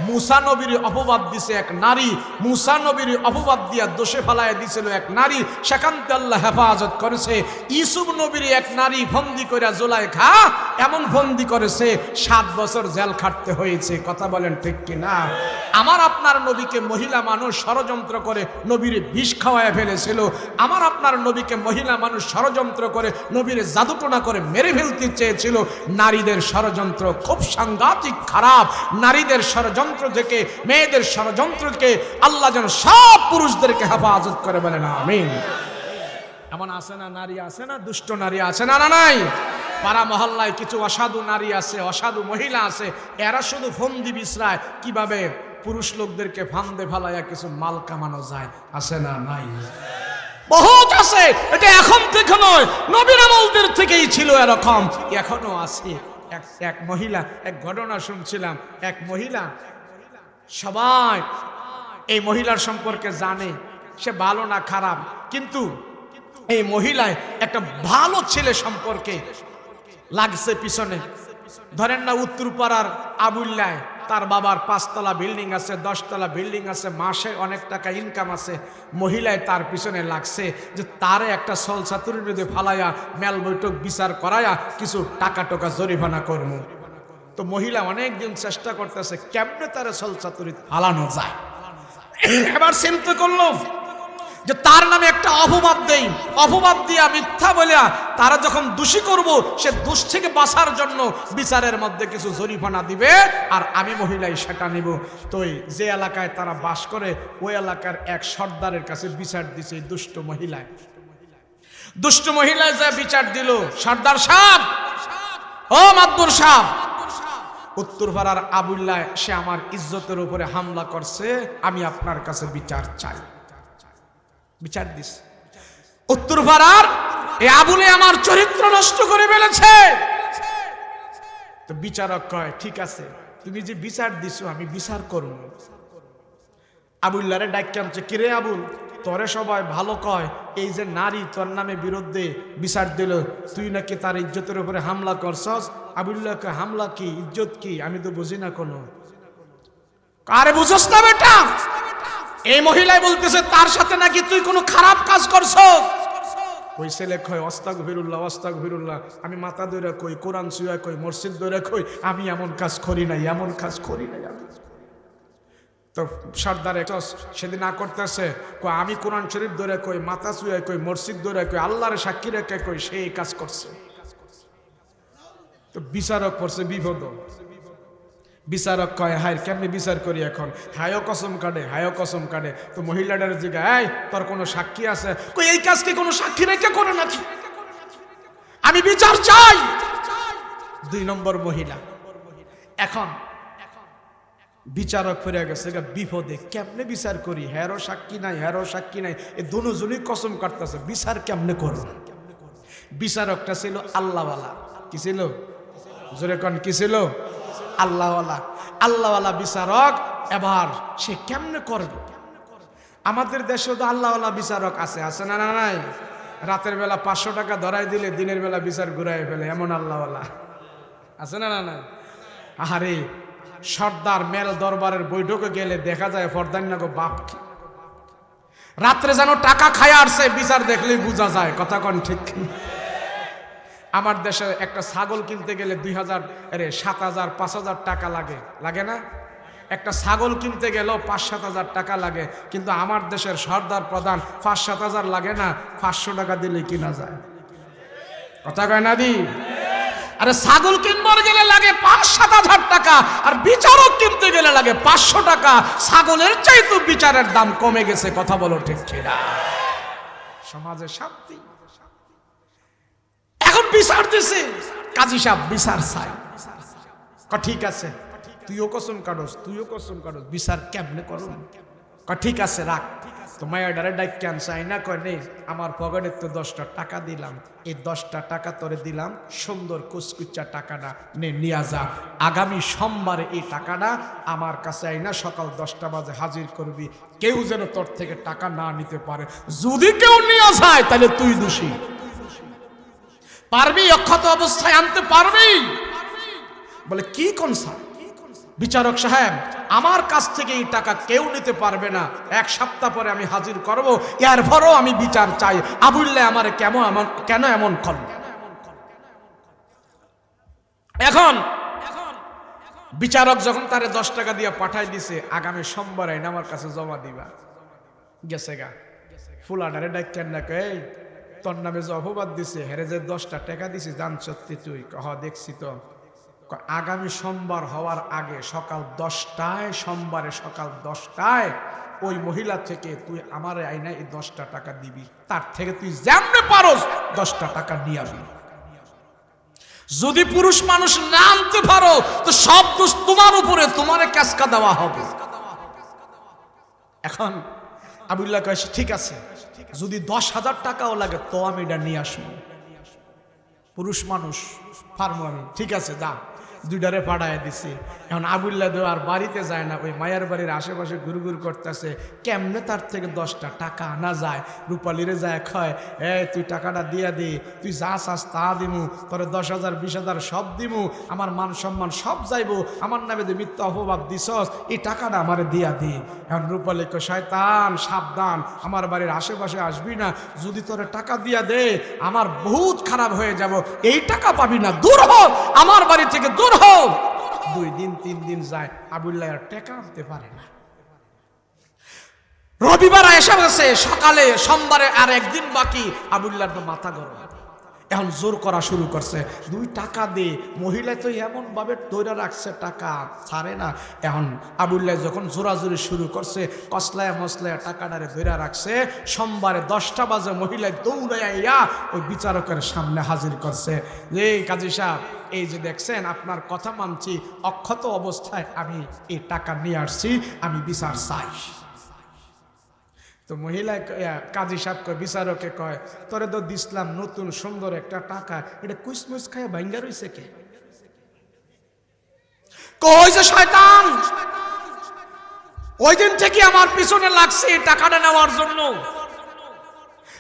মুসা নবীর অপবাদ দিছে এক নারী, মুসা নবীর অপবাদ দিয়া দোষে ফালায় দিছিল এক নারী, সেখান থেকে আল্লাহ হেফাজত করেছে। ইউসুফ নবীর এক নারী বন্দি করে জুলাইখা এমন বন্দি করেছে 7 বছর জেল খাটতে হয়েছে। কথা বলেন ঠিক কিনা? আমার আপনার নবীকে মহিলা মানুষ ষড়যন্ত্র করে নবীর বিষ খাওয়ায় ফেলেছিল। আমার আপনার নবীকে মহিলা মানুষ ষড়যন্ত্র করে নবীর জাদুটোনা করে মেরে ফেলতে চেয়েছিল। নারীদের ষড়যন্ত্র খুব সাংঘাতিক খারাপ। নারীদের ষড়যন্ত্র থেকে, মেয়েদের ষড়যন্ত্র থেকে আল্লাহ যেন সব পুরুষদেরকে হেফাজত করে, বলেন আমিন। এমন আছে না নারী, আছে না দুষ্ট নারী, আছে না? না নাই? পাড়া মহল্লায় কিছু অসাধু নারী আছে, অসাধু মহিলা আছে, এরা শুধু ফন্দি বিছরায় কিভাবে পুরুষ লোকদেরকে ফান্দে ফালাইয়া কিছু মাল কামানো যায়। আছে না নাই? বহুত আছে। এটা এখন থেকে নয়, নবীর আমলদের থেকেই ছিল এরকম, এখনো আছে। এক মহিলা, এক ঘটনা শুনছিলাম। এক মহিলা, সবাই এই মহিলার সম্পর্কে জানে সে ভালো না খারাপ, কিন্তু এই মহিলায় একটা ভালো ছেলে সম্পর্কে লাগছে পিছনে। ধরেন না উত্তরপাড়ার আবুল্লায় তার বাবার 5 তলা বিল্ডিং আছে, 10 তলা বিল্ডিং আছে, মাসে অনেক টাকা ইনকাম আছে। মহিলায় তার পিছনে লাগছে যে তারে একটা সলসাতুরি নদী ফালাইয়া মেল বৈঠক বিচার করায়া কিছু টাকা টোকা জরিমানা করব। তো মহিলা অনেক দিন চেষ্টা করতেছে কেমনে তারে সলসাতুরি ফালানো যায়। এবার চিন্তা করলো যে তার নামে একটা অপবাদ দেই, অপবাদ দিয়া মিথ্যা বলিয়া তারা যখন দোষী করব, সে দোষ থেকে বাঁচার জন্য বিচারের মধ্যে কিছু জরিমানা দিবে, আর আমি মহিলাই সেটা নিব। তো যে এলাকায় তারা বাস করে ওই এলাকার এক সর্দারের কাছে বিচার দিছে দুষ্ট মহিলায়। দুষ্ট মহিলায় যা বিচার দিল, সর্দার সাহেব, ও মাদবর সাহেব, উত্তরপাড়ার আবুল্লাহ সে আমার ইজ্জতের উপরে হামলা করছে, আমি আপনার কাছে বিচার চাই। বিচার দিস। উত্তরপাড়ার এই আবুলে আমার চরিত্র নষ্ট করে ফেলেছে। তো বিচারক কয় ঠিক আছে, তুমি যে বিচার দিছো আমি বিচার করব। আবুল্লারে ডাক্তার আনছে, কিরে আবুল, তোরে সবাই ভালো কয়, এই যে নারী তোর নামে বিরুদ্ধে বিচার দিল, তুই নাকি তার ইজ্জতের উপরে হামলা করছস। আবুল্লাহ কয় হামলা কি, ইজ্জত কি, আমি তো বুঝি না কোনো। আরে বুঝছ না বেটা, এই মহিলাই বলতেছে তার সাথে নাকি তুই কোনো খারাপ কাজ করছস। ওই ছেলে কয় আস্তাগফিরুল্লাহ আস্তাগফিরুল্লাহ, আমি মাথা ধরে কই, কোরআন ছুঁয়া কই, মসজিদ ধরে কই, আমি এমন কাজ করি নাই, এমন কাজ করি নাই। তো সর্দার সেদিন না করতেছে, আমি কোরআন শরীফ ধরে কই, মাথা ছুঁয়া কই, মসজিদ ধরে কই, আল্লাহর সাক্ষী রেখে কই, সেই কাজ করছে। তো বিচারক পড়ছে বিপদ। বিচারক কয় হায় কেমনি বিচার করি এখন, হায়ও কসম কাটে, হায়ও কসম কাটে। তো মহিলাটার জিজ্ঞাসা, এই তোর কোনো সাক্ষী আছে? কই এই কাজ কি কোনো সাক্ষী রেখে করে নাকি, আমি বিচার চাই। 2 নম্বর মহিলা। এখন বিচারক ফিরে গেছে বিপদে, কেমনে বিচার করি, হ্যারও সাক্ষী নাই, হ্যারও সাক্ষী নাই, এ দুজনই কসম কাটতেছে, বিচার কেমনে করব। বিচারকটা ছিল আল্লাহওয়ালা। কি ছিল? জোরে কোন কি ছিল? আল্লাহওয়ালা। আল্লাহওয়ালা বিচারক। এবার সে কেমনে করবে? আমাদের দেশে তো আল্লাহওয়ালা বিচারক আছে, আছে না? না নাই? রাতের বেলা 500 টাকা ধরাই দিলে দিনের বেলা বিচার ঘুরাই ফেলে, এমন আল্লাহওয়ালা আছে না? না নাই? আরে সর্দার মেল দরবারের বৈঠকে গেলে দেখা যায় ফরদান্না গো বাপ কি, রাত্রে যেন টাকা খায় আসছে, বিচার দেখলেই বোঝা যায়। কথা কোন ঠিক? আমার দেশে একটা ছাগল কিনতে গেলে 2000, 7000, 5000 টাকা লাগে, লাগে না? একটা ছাগল কিনতে গেলেও 5-7 হাজার টাকা লাগে, কিন্তু আমার দেশের সর্দার প্রধান 5-7 হাজার লাগে না, 500 টাকা দিলে কিনা যায়। কথা কয় না দি? আরে ছাগল কিনবার গেলে লাগে 5-7 হাজার টাকা, আর বিচারক কিনতে গেলে লাগে 500 টাকা। ছাগলের চাইতে বিচারের দাম কমে গেছে। কথা বলো ঠিক কিনা? সমাজে শান্তি। এখন বিচার দিছে কাজী সাহেব, বিচার চাই। ঠিক আছে, তুইও কসম কাটস, তুইও কসম কাটস, বিচার কেমনে করো? ঠিক আছে রাখ। তো মায়াডারে ডাইকে আনছে, আইনা কয় নেই, আমার পকেটে তো 10টা টাকা দিলাম, এই 10টা টাকা তোরে দিলাম, সুন্দর কুচকুচা টাকাটা নিয়ে যা। আগামী সোমবারে এই টাকাটা আমার কাছে আইনা সকাল 10টা বাজে হাজির করবি, কেউ যেন তোর থেকে টাকা না নিতে পারে। যদি কেউ নিয়ে যায় তাহলে তুই দোষী। পারবি? অক্ষত অবস্থায় আনতে পারবি? বলে কি কোন স্যার? বিচারক সাহেব, আমার কাছ থেকে এই টাকা কেউ নিতে পারবে না, 1 সপ্তাহ পরে আমি হাজির করব, এরপরও আমি বিচার চাই। আবুল্লাহ আমার কেন এমন করল? এখন বিচারক যখন তারে 10 টাকা দিয়ে পাঠাই দিছে, আগামী সোমবার আইন আমার কাছে জমা দিবা। গেছে গা ফুলাডারে ডাক্তার না কই, তোর নামে যে অপবাদ দিছে, হেরে যে 10টা টাকা দিছি, জান সত্যি তুই? কহ দেখছি তো। আগামী সোমবার হওয়ার আগে সকাল 10টায়, সোমবারে সকাল 10টায় ওই মহিলা থেকে তুই আমার আইনা এই 10টা টাকা দিবি, তার থেকে তুই যেমনে পারস 10টা টাকা নিয়ে আসবি। যদি পুরুষ মানুষ না আনতে পারো তো সব দোষ তোমার উপরে, তোমারে ক্যাসকা দেওয়া হবে। এখন আবুল্লাহ কয় ঠিক আছে, যদি 10,000 টাকাও লাগে তো আমি এটা নিয়ে আসবো। পুরুষ মানুষ পারবো আমি, ঠিক আছে যা। 2টারে পাঠায় দিছি। এখন আবুল্লাহ আর বাড়িতে যায় না, ওই মায়ের বাড়ির আশেপাশে ঘুরঘুর করতেছে, কেমনে তার থেকে 10টা টাকা আনা যায়। রূপালীরে যায় কয়, তুই টাকাটা দিয়া দে, তুই যা চাস তা দিমু, তোরে 10,000 20,000 সব দিমু, আমার মান সম্মান সব যাইবো, আমার নামে যে মিথ্যা অপবাদ দিছস এই টাকাটা আমারে দিয়া দে। এখন রূপালী কয়, শয়তান সাবধান, আমার বাড়ির আশেপাশে আসবি না, যদি তোরে টাকা দিয়া দে আমার বহুত খারাপ হয়ে যাব, এই টাকা পাবি না, দূর হ আমার বাড়ি থেকে, দূর হ। 2 দিন 3 দিন যায়, আবুল্লাহ আর টাকা আনতে পারে না। রবিবার এসে গেছে, সকালে সোমবারে আর একদিন বাকি, আবুল্লাহর তো মাথা গরম। এখন জোর করা শুরু করছে, 2 টাকা দে। মহিলা তো এমন ভাবে ধরে রাখছে, টাকা ছাড়ে না। এখন আবুল্লাহ যখন জোরাজোরি শুরু করছে, কসলায় মসলায় টাকাটারে ধরে রাখছে, সোমবারে 10টা বাজে মহিলা দৌড়াইয়া ওই বিচারকের সামনে হাজির করছে। যে কাজী সাহেব, এই যে দেখছেন আপনার কথা মানছি, অক্ষত অবস্থায় আমি এই টাকা নিয়ে আসছি, আমি বিচার চাই। তো মহিলা কাজী সাহেব কয়, বিচারকে কয়, তোরে তো দিসলাম নতুন সুন্দর একটা টাকা, এটা কুচমুচ খায় ভাঙ্গা রইছে কে? কই যে শয়তান, ওই দিন থেকে আমার পিছনে লাগছে টাকাটা নেওয়ার জন্য।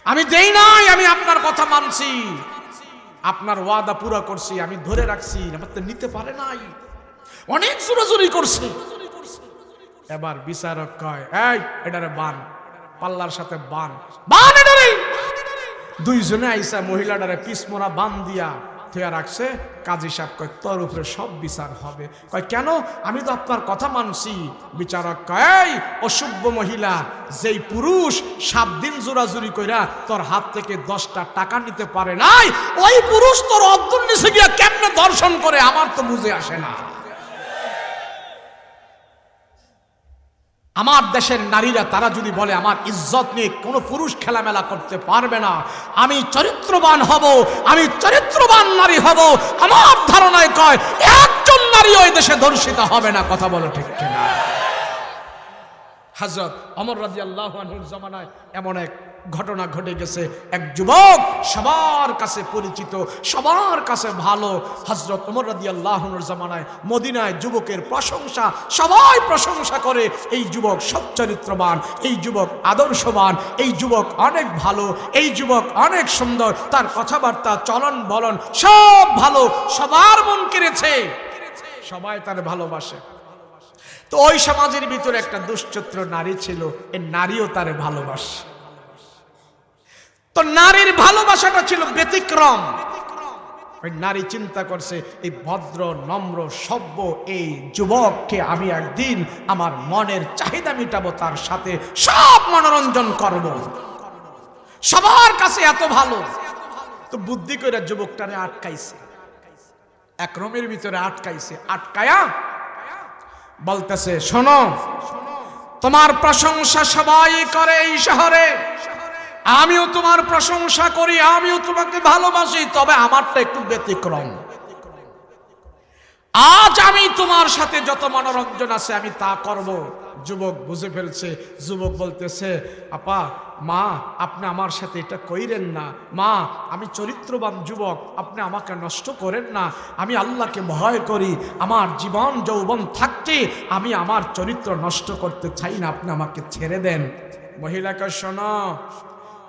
আমি দেই নাই, আমি আপনার কথা মানছি, আপনার ওয়াদা পুরো করছি, আমি ধরে রাখছি, আমার তো নিতে পারে নাই, অনেক জোরাজুরি করছি। এবার বিচারক কয়, এই এটারে বান, পাল্লার সাথে বান, বান এটারে। 2 জনে আইসা মহিলাটারে পিসমোরা বান দিয়া থিয়া রাখছে। কাজী সাহেব কয়, তোর উপরে সব বিচার হবে। কয় কেন? আমি তো আপনার কথা মানছি। বিচারক কয়, অসভ্য মহিলা, যেই পুরুষ 7 দিন জোরাজুরি কইরা তোর হাত থেকে 10টা টাকা নিতে পারে নাই, ওই পুরুষ তোর অদ্দুর নিচে গিয়া কেমনে দর্শন করে আমার তো বুঝে আসে না। আমার দেশের নারীরা তারা যদি বলে আমার ইজ্জত নিয়ে কোনো পুরুষ খেলামেলা করতে পারবে না, আমি চরিত্রবান হব, আমি চরিত্রবান নারী হব, আমার ধারণায় কয় একজন নারী ওই দেশে ধর্ষিত হবে না। কথা বলো ঠিক কিনা? হযরত ওমর রাদিয়াল্লাহু আনহুর জামানায় এমন এক ঘটনা ঘটে গেছে, এক যুবক সবার কাছে পরিচিত, সবার কাছে ভালো। হযরত ওমর রাদিয়াল্লাহু আনহুর জামানায় মদিনায় যুবকের প্রশংসা, সবাই প্রশংসা করে, এই যুবক সচ্চরিত্রবান, এই যুবক আদর্শবান, এই যুবক অনেক ভালো, এই যুবক অনেক সুন্দর, তার কথাবার্তা চলন বলন সব ভালো, সবার মন কেড়েছে, সবাই তার ভালোবাসে। তো ওই সমাজের ভিতরে একটা দুশ্চরিত্র নারী ছিল, এই নারীও তারে ভালোবাসে। তো নারীর ভালোবাসাটা ছিল ব্যতিক্রম। ওই নারী চিন্তা করছে, এই ভদ্র নম্র সভ্য এই যুবককে আমি একদিন আমার মনের চাহিদা মিটাবো, তার সাথে সব মনোরঞ্জন করব, সবার কাছে এত ভালো। তো বুদ্ধি করে যুবকটারে আটকাইছে, এক রুমের ভিতরে আটকাইছে। আটকায়া বলতেছে, শোনো, তোমার প্রশংসা সবাই করে এই শহরে, আমিও তোমার প্রশংসা করি, আমিও তোমাকে ভালোবাসি, তবে আমারটা একটু ব্যতিক্রম। আজ আমি তোমার সাথে যত মনোরঞ্জন আছে আমি তা করব। যুবক বুঝে ফেলছে। যুবক বলতেছে, আপা, মা, আপনি আমার সাথে এটা কইরেন না। মা, আমি চরিত্রবান যুবক, আপনি আমাকে নষ্ট করেন না, আমি আল্লাহকে ভয় করি, আমার জীবন যৌবন থাকতে আমি আমার চরিত্র নষ্ট করতে চাই না, আপনি আমাকে ছেড়ে দেন। মহিলাকে, শোনো,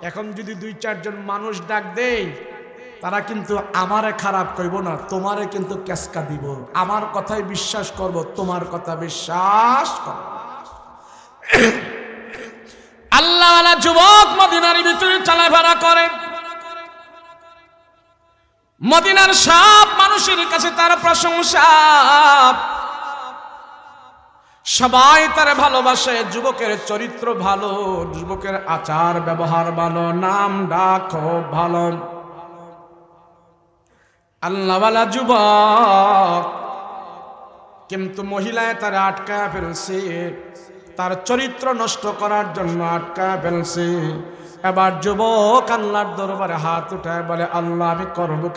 এখন যদি 2-4 জন মানুষ ডাক দেই, তারা কিন্তু আমারে খারাপ কইব না, তোমারে কিন্তু ক্যাসকা দিব। আমার কথাই বিশ্বাস করব, তোমার কথা বিশ্বাস করব। আল্লাহওয়ালা যুবক মদিনার ভিতরে চলাফেরা করে। মদিনার সব মানুষের কাছে তার প্রশংসা, সবাই তার ভালোবাসে। যুবকের চরিত্র ভালো, যুবকের আচার ব্যবহার ভালো, নাম ডাক ভালো। আল্লাহওয়ালা যুবক, কিন্তু মহিলায় তার আটকায় ফেলছে, তার চরিত্র নষ্ট করার জন্য আটকায় ফেলছে। এবার যুবক আল্লাহর দরবারে হাত উঠায় বলে, আল্লাহ আমি করবো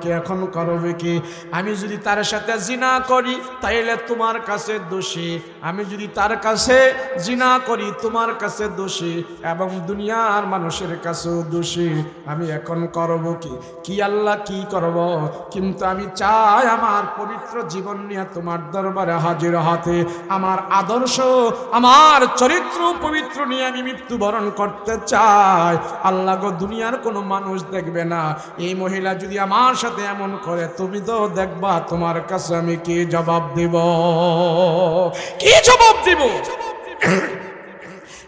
কি, এখন করবো কি? আমি যদি তার সাথে জিনা করি তাইলে তোমার কাছে দোষী, আমি যদি তার কাছে জিনা করি তোমার কাছে দোষী, এবং দুনিয়ার মানুষের কাছেও দোষী। আমি এখন করবো কি আল্লাহ কি করব? কিন্তু আমি চাই আমার পবিত্র জীবন নিয়ে তোমার দরবারে হাজির হতে, আমার আদর্শ আমার চরিত্র পবিত্র নিয়ে আমি মৃত্যুবরণ করতে চাই। আল্লাহ গো, দুনিয়ার কোনো মানুষ দেখবে না। এই মহিলা যদি আমার সাথে এমন করে, তুমি তো দেখবা তোমার কাছে আমি কি জবাব দিব, কি জবাব দিব?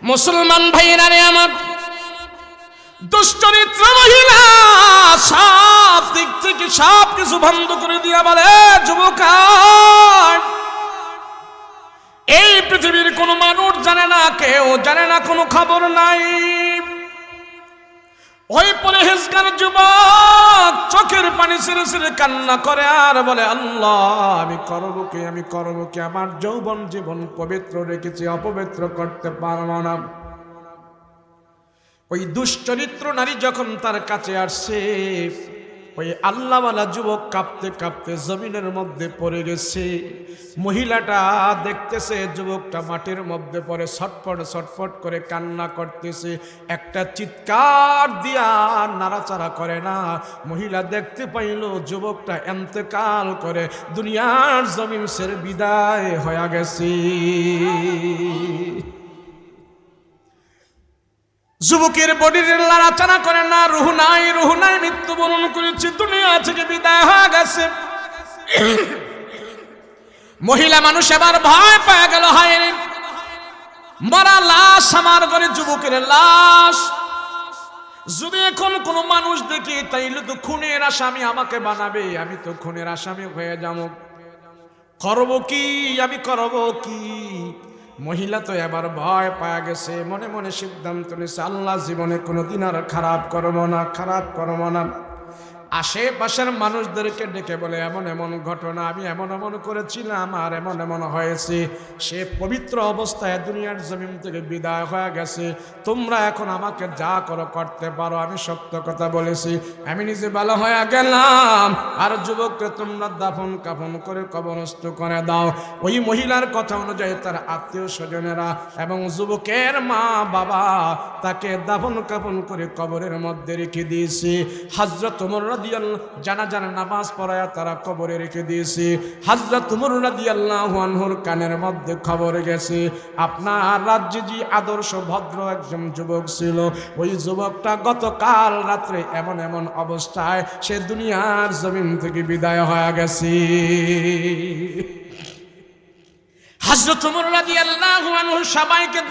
মুসলমান ভাইরা রে আমার, দুশ্চরিত্র মহিলা সব দিক থেকে সব কিছু বন্ধ করে দিয়া বলে, যুবক এই পৃথিবীর কোনো মানুষ জানে না, কেউ জানে না, কোনো খবর নাই। ওই পরহেজগার যুবক চোখের পানি ছেড়ে ছেড়ে কান্না করে আর বলে, আল্লাহ আমি করবো কি? আমার যৌবন জীবন পবিত্র রেখেছি, অপবিত্র করতে পারবো না। ওই দুশ্চরিত্র নারী যখন তার কাছে আসছে, ওই আল্লাহওয়ালা যুবক কাঁপতে কাঁপতে জমিনের মধ্যে পড়ে গেছে। মহিলাটা দেখতেছে যুবকটা মাটির মধ্যে পড়ে ছটফট করে কান্না করতেছে, একটা চিৎকার দিয়া নাড়াচাড়া করে না। মহিলা দেখতে পাইল যুবকটা ইন্তেকাল করে দুনিয়ার জমিন ছেড়ে বিদায় হয়ে গেছে। যুবকের বডির নাড়াচাড়া করে না, রুহ নাই, মৃত্যুবরণ করেছে, দুনিয়া থেকে বিদায় হয়ে গেছে। মহিলা মানুষ এবার ভয় পেয়ে গেল, হায় রে মরা লাশ আমার ঘরে, যুবকের লাশ। যদি এখন কোনো মানুষ দেখি তাইলে তো খুনের আসামি আমাকে বানাবে, আমি তো খুনের আসামি হয়ে যাব। করবো কি? মহিলা তো এবার ভয় পাওয়া গেছে, মনে মনে সিদ্ধান্ত নিয়েছে, আল্লাহ জীবনে কোনোদিন আর খারাপ করবো না। আশেপাশের মানুষদেরকে ডেকে বলে, এমন ঘটনা, আমি এমন করেছিলাম আর এমন হয়েছে। সে পবিত্র অবস্থায় দুনিয়ার জমিন থেকে বিদায় হয়ে গেছে। তোমরা এখন আমাকে যা করতে পারো, আমি সত্য কথা বলেছি, আমি নিজে ভালো হয়ে গেলাম। আর যুবককে তোমরা দাফন কাফন করে কবরস্থ করে দাও। ওই মহিলার কথা অনুযায়ী তার আত্মীয় স্বজনেরা এবং যুবকের মা বাবা তাকে দাফন কাফন করে কবরের মধ্যে রেখে দিয়েছে। হযরত ওমর জানাজার নামাজ পড়ায়া তারা কবরে রেখে দিয়েছে। হযরত ওমর রাদিয়াল্লাহু আনহুর কানের মধ্যে খবর গেছে, আপনার রাজ্যে যে আদর্শ ভদ্র একজন যুবক ছিল, ওই যুবকটা গতকাল রাত্রে এমন অবস্থায় সে দুনিয়ার জমিন থেকে বিদায় হয়ে গেছে। হযরত ওমর রাদিয়াল্লাহু আনহু সবাইকে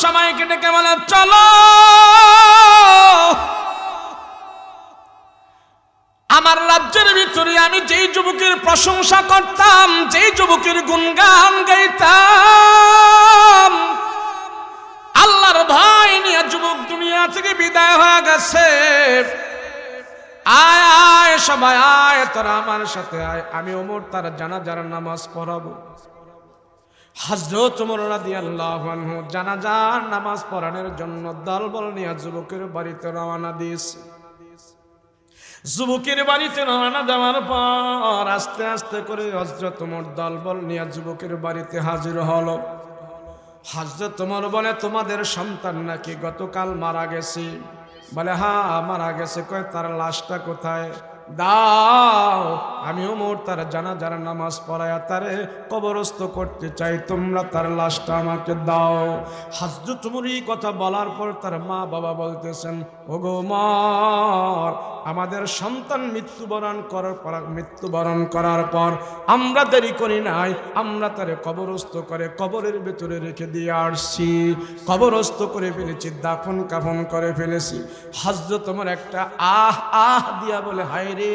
সবাইকে ডেকে বলে, চলো আমার রাজ্যের ভিতরে আমি যেই যুবকের প্রশংসা করতাম, যেই যুবকের গুণগান গাইতাম, আল্লাহর ভয় নিয়ে যুবক দুনিয়া থেকে বিদায় হয়ে গেছে। আয় সবাই আয়, তোরা আমার সাথে আয়, আমি ওমর তার জানাজার নামাজ পড়াবো। হযরত ওমর রাদিয়াল্লাহু আনহু জানাজার নামাজ পড়ানোর জন্য দলবল নিয়ে যুবকের বাড়িতে রওনা দিয়েছে। যুবকের বাড়িতে রওনা দেওয়ার পর আস্তে আস্তে করে হযরত ওমর দলবল নিয়ে যুবকের বাড়িতে হাজির হলো। হযরত ওমর বলে, তোমাদের সন্তান নাকি গতকাল মারা গেছে? বলে, হ্যাঁ মারা গেছে। কয়, তার লাশটা কোথায়? দাও, আমি ওমর তার জানাজার নামাজ পড়ায়া তারে কবরস্থ করতে চাই, তোমরা তার লাশটা আমাকে দাও। হযরত ওমর এই কথা বলার পর তার মা বাবা বলতেছেন, ওগো ওমর, আমাদের সন্তান মৃত্যুবরণ করার পর আমরা দেরি করি নাই, আমরা তারে কবরস্থ করে কবরের ভেতরে রেখে দিয়ে আসছি, কবরস্থ করে ফেলেছি, দাফন কাফন করে ফেলেছি। হযরত ওমর একটা আহ আহ দিয়া বলে, হায় রে,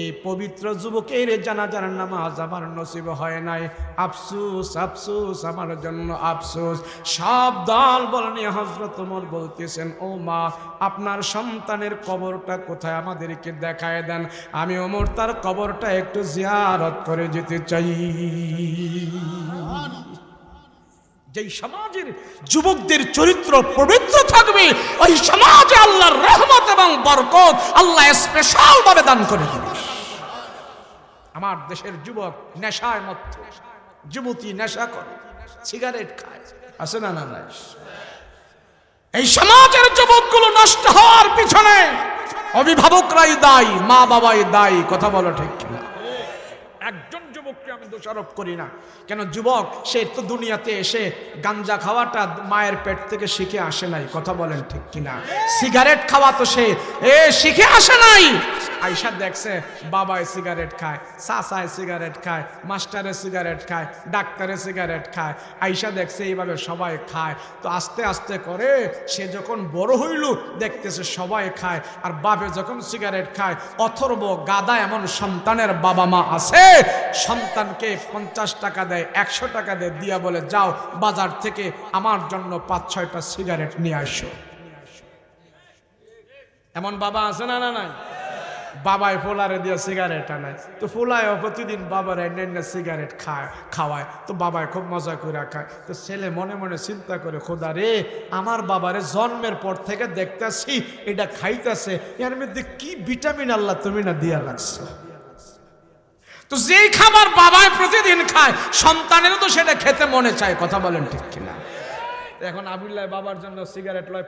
এই পবিত্র যুবকের জানাজার নামাজ আমার নসিব হয় নাই, আফসোস আফসোস, আমার জন্য আফসোস। সব দল বল নিয়ে হযরত ওমর বলতেছেন, ও মা, আপনার সন্তানের কবরটা কোথায় আমাদেরকে দেখায় দেন, আমি ওমর তার কবরটা একটু জিয়ারত করে যেতে চাই। যেই সমাজের যুবকদের চরিত্র পবিত্র থাকবে, ওই সমাজে আল্লাহর রহমত এবং বরকত আল্লাহ স্পেশাল ভাবে দান করে দিবে। আমার দেশের যুবক নেশায় মত্ত, যুবতী নেশা করে, সিগারেট খায়, আছে না? না নাই? এই সমাজের যুবকগুলো নষ্ট হওয়ার পিছনে অভিভাবকরাই দায়ী, মা বাবাই দায়ী। কথা বলো ঠিক কিনা? একজন যুবককে আমি দোষারোপ করি না, কেন যুবক সে তো দুনিয়াতে এসে গাঞ্জা খাওয়াটা মায়ের পেট থেকে শিখে আসে নাই। কথা বলেন ঠিক কিনা? সিগারেট খাওয়া তো সে শিখে আসে নাই। আইসা দেখছে বাবায় সিগারেট খায়, চাচায় সিগারেট খায়, মাস্টারে সিগারেট খায়, ডাক্তারে সিগারেট খায়, আইসা দেখছে এইভাবে সবাই খায়। তো আস্তে আস্তে করে সে যখন বড় হইল দেখতেছে সবাই খায়, আর বাপে যখন সিগারেট খায়, অথর্ব গাদা এমন সন্তানের বাবা মা আছে, সন্তানকে 50 টাকা দেয়, 100 টাকা দেয়, দিয়া বলে যাও বাজার থেকে আমার জন্য 5-6টা সিগারেট নিয়ে আসো। এমন বাবা আছে না? না নাই? বাবাই ফোলারে দিয়ে সিগারেট আনায়, তো ফোলায়ও প্রতিদিন বাবার এনে সিগারেট খাওয়ায়, তো বাবাই খুব মজা করে খায়। তো ছেলে মনে মনে চিন্তা করে, খোদা রে, আমার বাবারে জন্মের পর থেকে দেখতেছি এটা খাইতেছে, এর মধ্যে কি ভিটামিন আল্লাহ তুমি না দিয়া রাখছো। তো যেই খাবার বাবায় প্রতিদিন খায়, সন্তানেরও তো সেটা খেতে মনে চায়। কথা বলেন ঠিক কিনা? এখন আবিল্লাহ বাবার জন্য সিগারেট লয়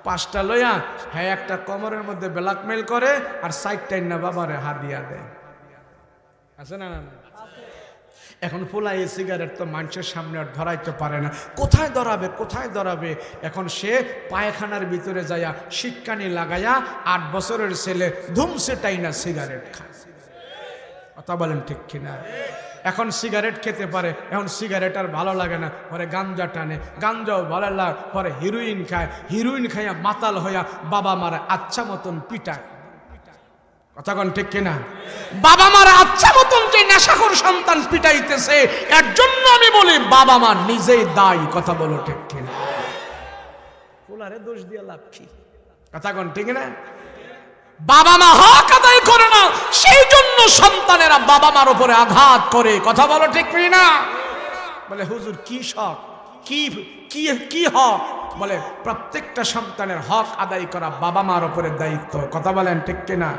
5টা লইয়া, হ্যাঁ, একটা কোমরের মধ্যে ব্ল্যাকমেল করে আর 4টা না বাবারে হাদিয়া দেয়। আছে না? না। এখন ফুলাই সিগারেট তো মানুষের সামনে আর ধরাইতে পারে না, কোথায় ধরাবে? এখন সে পায়খানার ভিতরে যাইয়া শিককানি লাগাইয়া 8 বছরের ছেলে ধুমসে টাইনা সিগারেট খায়। কথা বলেন ঠিক কিনা? এখন সিগারেট খেতে পারে, এখন সিগারেট আর ভালো লাগে না, পরে গাঞ্জা টানে, গাঞ্জাও ভালো লাগে, পরে হিরোইন খায়, হিরোইন খাইয়া মাতাল হইয়া বাবা মারা আচ্ছা মতন পিটায়। কথা কোন ঠিক কিনা? বাবা মারা আচ্ছা মতন যে নেশাখোর সন্তান পিটাইতেছে, এর জন্য আমি বলি বাবা মা নিজেই দায়ী। কথা বলো ঠিক কিনা? ফুলারে দোষ দিয়ে লাভ কি? কথা কোন ঠিক না? বাবা মা হক আদায় করে না, সেই জন্য সন্তানেরা বাবা মার উপরে আঘাত করে। কথা বলো ঠিক না? বলে হুজুর কি শখ, কি হক? বলে প্রত্যেকটা সন্তানের হক আদায় করা বাবা মার উপরে দায়িত্ব। কথা বলেন ঠিক কিনা?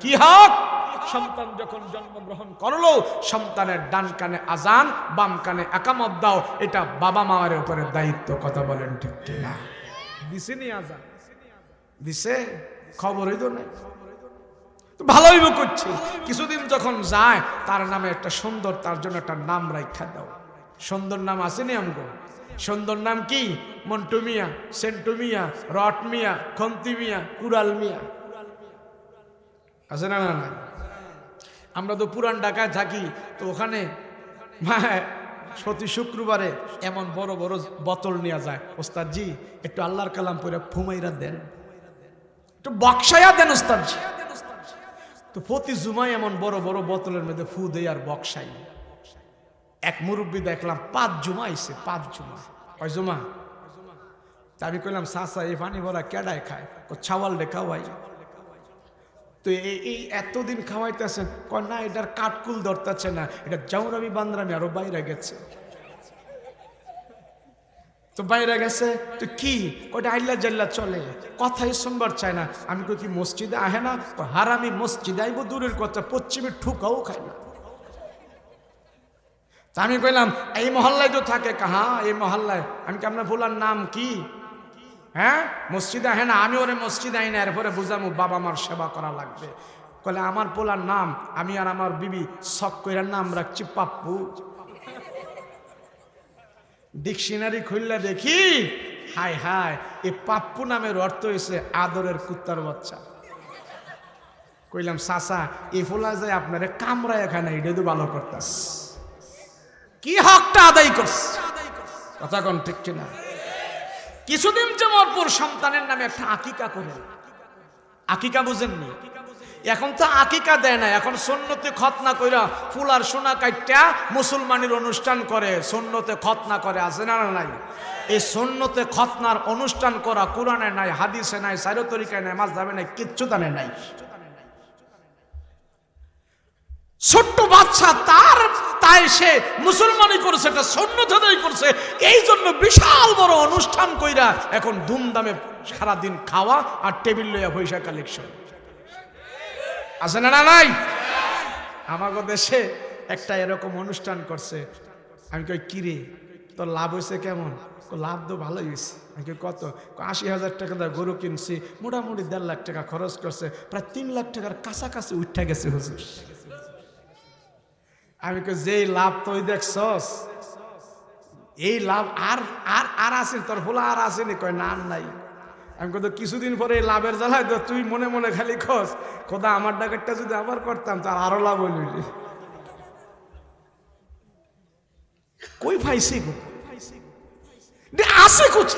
কি হক? সন্তান যখন জন্মগ্রহণ করলো, সন্তানের ডান কানে আজান, বাম কানে একামত দাও, এটা বাবা মার উপরে দায়িত্ব। কথা বলেন ঠিক কিনা? দিছে নি আজান? দিছে? খবরই তো নাই। ভালোই করছি। কিছুদিন যখন যায়, তার নামে একটা সুন্দর, তার জন্য একটা নাম রাখা দাও। সুন্দর নাম আছে নি আমগো? সুন্দর নাম কি? মন্টু মিয়া, সেন্টু মিয়া, রট মিয়া, খন্তি মিয়া, কুড়াল মিয়া, আছে না? না। আমরা তো পুরান ঢাকায় থাকি, তো ওখানে প্রতি শুক্রবারে এমন বড় বড় বোতল নিয়ে যায়, ওস্তাদ জি একটু আল্লাহর কালাম পড়ে ফুমাইরা দেন, একটু বক্সাইয়া দেন ওস্তাদ জি। তো প্রতি জুমায় এমন বড় বড় বোতলের মধ্যে ফু দেয় আর বক্সাই। এক মুরব্বী দেখলাম 5 জুমা আইছে, 5 জুমা। কয় জুমা? তা আমি কইলাম চাচা এই পানি ভরা কেডায় খায়? ছাওয়াল রে খাওয়াই। তো এই এতদিন খাওয়াইতেছেন? কয় না, এটার কাঠকুল ধরতেছে না, এটা জাউরামি বান্দরামি আরো বাইরে গেছে। তো বাইরে গেছে তো কি? ওটা আইল্লা জাল্লা চলে, কথাই শুনবার চায় না। আমি কই কি মসজিদে আহে না? হারামি মসজিদে আইব দূরের কথা, পশ্চিমে ঠুকাও খায় না। তা আমি কইলাম এই মহল্লায় তো থাকে। কাহা এই মহল্লায়? আমি কি আপনার ভোলার নাম কি? হ্যাঁ মসজিদে হ্যাঁ না, আমি ওরে মসজিদে আই না, এরপরে বুঝামু বাবা মার সেবা করা লাগবে। কলে আমার পোলার নাম আমি আর আমার বিবি শখ কইরার নাম রাখছি পাপ্পু। ডিকশনারি খুললে দেখি হায় হায়, এই পাপ্পু নামের অর্থ হয়েছে আদরের কুত্তার বাচ্চা। কইলাম চাচা এই ফোলা যায় আপনারে কামরা এখানে এটা তো ভালো করতাস, কি হকটা আদায় করছে, কথা কোন ঠিক কিনা? কিছুদিন জমরপুর সন্তানের নামে একটা আকিকা করে, আকিকা বুঝেননি? এখন তো আকিকা দেয় না, এখন সুন্নতে খতনা কইরা ফুলার সোনা কাইটা মুসলমানের অনুষ্ঠান করে, সুন্নতে খতনা করে, আছে না নাই? এই সুন্নতে খতনার অনুষ্ঠান করা কোরআনে নাই, হাদিসে নাই, সাইর তরিকায় নাই, মাযহাবে নাই, কিচ্ছু জানে নাই। ছোট্ট বাচ্চা তাই সে মুসলমানি করছে, একটা সুন্নত আদায় করছে, এই জন্য বিশাল বড় অনুষ্ঠান কইরা এখন ধুমধামে সারাদিন খাওয়া আর টেবিল লইয়া পয়সা কালেকশন, আছে না নাই? আমাদের দেশে একটা এরকম অনুষ্ঠান করছে, আমি কই কিরে তোর লাভ হয়েছে কেমন? লাভ তো ভালোই হয়েছে। আমি কই কত? 80,000 টাকা দিয়ে গরু কিনছি, মোটামুটি 1.5 লাখ টাকা খরচ করছে, প্রায় 3 লাখ টাকার কাছাকাছি উঠে গেছে হুজুর। আমি কই যেই লাভ তুই দেখছস এই লাভ আর আর আর আছে তোর ভোলা আর আসেনি? কয় না আর নাই। আমি কত কিছুদিন পরে এই লাভের জ্বালায় তো তুই মনে মনে খালি খস, খোদা আমার ডাকেরটা যদি আবার করতাম তার আরো লাভ হইল। কই পাইছি গো আসে কুচ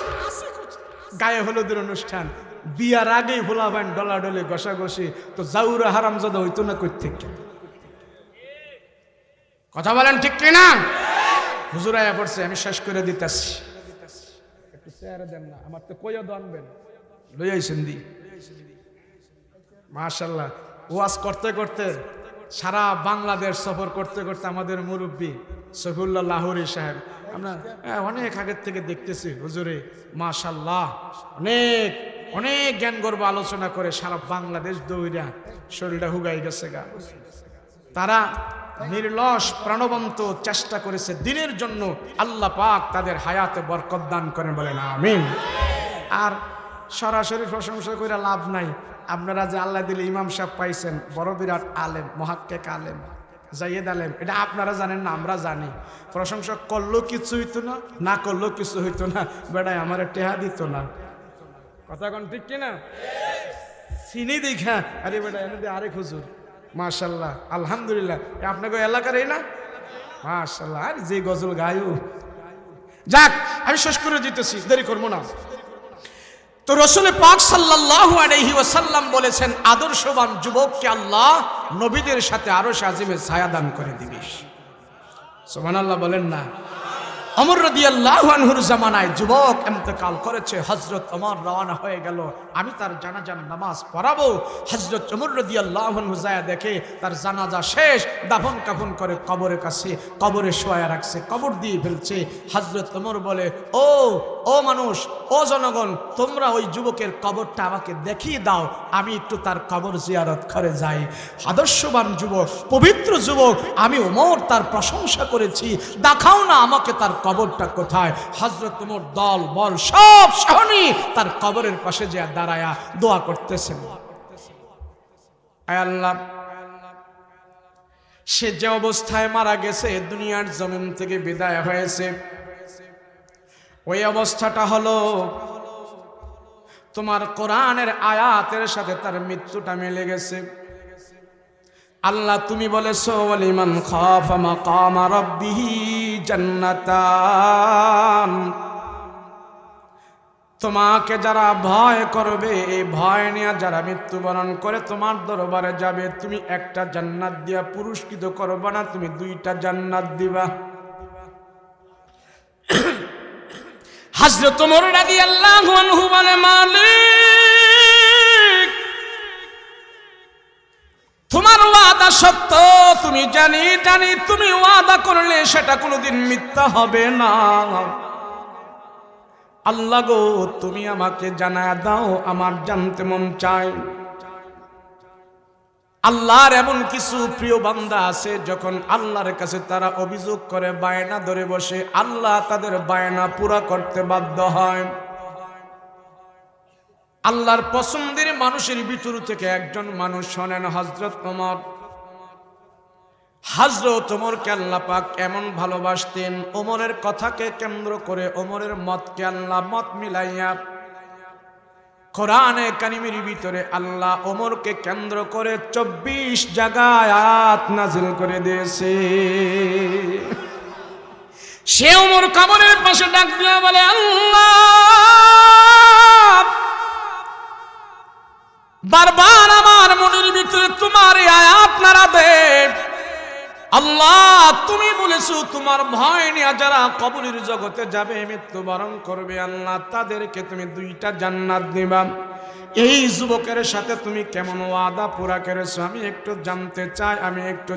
গায়ে হলুদের অনুষ্ঠান, বিয়ার আগেই ভোলা ভাই ডলাডলি ঘষাঘষি, তো জাউরা হারামজাদা হইতো না কই থেকে? কথা বলেন ঠিক কিনা? হুজুর আয়া পড়ছে, আমি শেষ করে দিতেছি, একটু চেয়ারে দেন না, আমার তো কইও দানবেন লই আইছেন দি। মাশাআল্লাহ, ওয়াজ করতে করতে সারা বাংলাদেশ সফর করতে করতে আমাদের মুরব্বী সফিউল্লাহ লাহোরী সাহেব, আমরা অনেক আগের থেকে দেখতেছি হুজুরে মাশাআল্লাহ অনেক অনেক জ্ঞান গর্ব আলোচনা করে সারা বাংলাদেশ দৌড়া শরীরটা হুগাই গেছে গা। তারা নির্লস প্রাণবন্ত চেষ্টা করেছে দিনের জন্য, আল্লাহ পাক তাদের হায়াতে বরকত দান করেন, বলেন আমিন। আর সরাসরি প্রশংসা করে লাভ নাই, আপনারা যে আল্লাহ দিলে ইমাম সাহেব পাইছেন, বড় বিরাট আলেম, মুহাক্কিক আলেম, জাইয়েদ আলেম, এটা আপনারা জানেন না, আমরা জানি। প্রশংসা করলেও কিছু হইতো না, না করলেও কিছু হইতো না, বেড়ায় আমার টেহা দিত না, কথা কোন ঠিক কিনা? চিনি দেখা আরে বেটা এনে দিয়ে আরেক হুজুর মাশাআল্লাহ আলহামদুলিল্লাহ, আপনাকে এলাকার এই না মাশাআল্লাহ, আর যে গজল গায়ু। যাক আমি শেষ করে দিতেছি, দেরি করবো না। তো রাসূল পাক সাল্লাল্লাহু আলাইহি ওয়াসাল্লাম বলেছেন, আদর্শবান যুবককে আল্লাহ নবীদের সাথে আরশ আজিমে ছায়া দান করে দিবে। সুবহানাল্লাহ বলেন না? ওমর রাদিয়াল্লাহু আনহুর জামানায় যুবক ইন্তেকাল করেছে, হযরত ওমর রওনা হয়ে গেল, আমি তার জানাজার নামাজ পড়াবো। হযরত ওমর রাদিয়াল্লাহু আনহু যায় দেখে তার জানাজা শেষ, দাফন কাফন করে কবরের কাছে কবরে শোয়া রাখছে, কবর দিয়ে ফেলছে। হযরত ওমর বলে, ও মানুষ, ও জনগণ, তোমরা ওই যুবকের কবরটা আমাকে দেখিয়ে দাও, আমি একটু তার কবর জিয়ারত করে যাই। আদর্শবান যুবক, পবিত্র যুবক, আমি ওমর তার প্রশংসা করেছি, দেখাও না আমাকে তার কবরটা কোথায়। হযরত ওমর দল বল সব সহনি তার কবরের পাশে যে দাঁড়ায়া দোয়া করতেছেন, আয় আল্লাহ, সে যে অবস্থায় মারা গেছে, দুনিয়ার জমিন থেকে বিদায় হয়েছে, ওই অবস্থাটা হলো তোমার কোরআনের আয়াতের সাথে তার মৃত্যুটা মিলে গেছে। আল্লাহ তুমি বলেছো, ওয়ালিমান খাফা মাকামা রাব্বিহি জান্নাতান, তোমাকে যারা ভয় করবে, এই ভয় নিয়ে যারা মৃত্যুবরণ করে তোমার দরবারে যাবে, তুমি একটা জান্নাত দিয়া পুরস্কৃত করবা না, তুমি 2টা জান্নাত দিবা। হযরত ওমর রাদিয়াল্লাহু আনহু বলে, মালিক তোমার ওয়াদা সত্য, তুমি জানি তুমি ওয়াদা করলে সেটা কোনোদিন মিথ্যা হবে না। আল্লাহ গো তুমি আমাকে জানায়া দাও, আমার জানতে মন চায়। আল্লাহর এমন কিছু প্রিয় বান্দা আছে, যখন আল্লাহর কাছে তারা অভিযোগ করে, বায়না ধরে বসে, আল্লাহ তাদের বায়না পুরা করতে বাধ্য হয়। আল্লাহর পছন্দের মানুষের ভিতর থেকে একজন মানুষ শোনেন হযরত ওমর। হযরত ওমরকে আল্লাহ পাক এমন ভালোবাসতেন, ওমরের কথাকে কেন্দ্র করে ওমরের মতকে আল্লাহ মত মিলাইয়া কোরআনে কারিমের ভিতরে আল্লাহ ওমরকে কেন্দ্র করে 24 জায়গায় আয়াত নাযিল করে দিয়েছে। সে ওমর কবরের পাশে ডাক দিয়া বলে, আল্লাহ বারবার আমার মনের ভিতরে তোমার এই আয়াত নাড়া দে। আল্লাহ তুমি বলেছো তোমার ভয় নিয়ে যারা কবরের জগতে যাবে, মৃত্যুবরণ করবে, আল্লাহ তাদেরকে তুমি 2টা জান্নাত দিবা। এই যুবকের সাথে তুমি কেমন ওয়াদা পুরা করেছো আমি একটু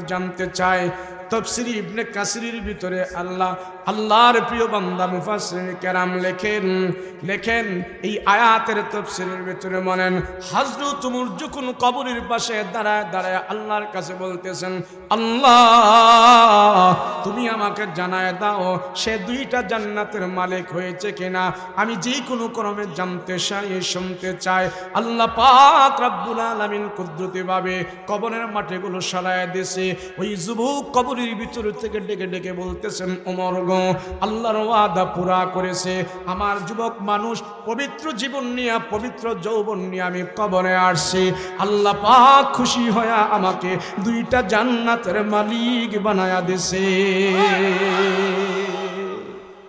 জানতে চাই। তাফসীর ইবনে কাসিরের ভিতরে আল্লাহর প্রিয় বান্দা মুফাসসির কেরাম লেখেন এই আয়াতের তাফসীরের ভিতরে বলেন, হযরত ওমর যখন কবরের পাশে দাঁড়ায় আল্লাহর কাছে বলতেছেন, আল্লাহ তুমি আমাকে জানায় দাও সে 2টা জান্নাতের মালিক হয়েছে কিনা, আমি যে কোনো ক্রমে জানতে চাই, শুনতে চাই। আল্লাহ পাক রব্বুল আলামিন কুদরতি ভাবে কবরের মাটিগুলো সরায় দিয়েছে। ওই যুবক কবরের ভিতর থেকে ডেকে ডেকে বলতেছেন, ওমর গো আল্লাহর ওয়াদা পুরা করেছে, আমার যুবক মানুষ পবিত্র জীবন নিয়ে পবিত্র যৌবন নিয়ে আমি কবরে আসছি, আল্লাহ পাক খুশি হয়ে আমাকে 2টা জান্নাতের মালিক বানায়া দিয়েছে।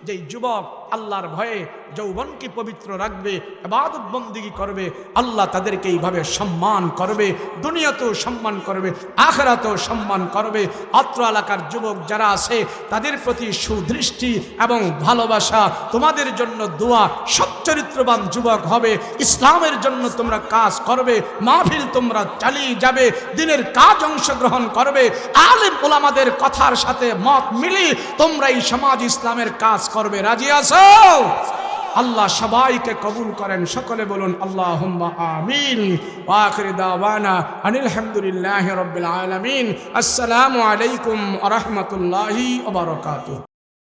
যেই যুবক আল্লাহর ভয়ে যৌবনকে পবিত্র রাখবে, ইবাদত বন্দেগী করবে, আল্লাহ তাদেরকে এইভাবে সম্মান করবে, দুনিয়াতেও সম্মান করবে, আখিরাতেও সম্মান করবে। অত্র এলাকার যুবক যারা আছে তাদের প্রতি সুদৃষ্টি এবং ভালোবাসা, তোমাদের জন্য দোয়া, সচ্চরিত্রবান যুবক হবে, ইসলামের জন্য তোমরা কাজ করবে, মাহফিল তোমরা চালিয়ে যাবে, দিনের কাজ অংশগ্রহণ করবে, আলেম ওলামাদের কথার সাথে মত মিলিয়ে তোমরা এই সমাজ ইসলামের কাজ করবে। রাজি আছো? আল্লাহ সবাইকে কবুল করেন, সকলে বলুন আল্লাহুম্মা আমিন। ওয়া আখিরু দাওয়ানা আনিল হামদুলিল্লাহি রাব্বিল আলামিন। আসসালামু আলাইকুম ওয়া রাহমাতুল্লাহি ওয়া বারাকাতুহু।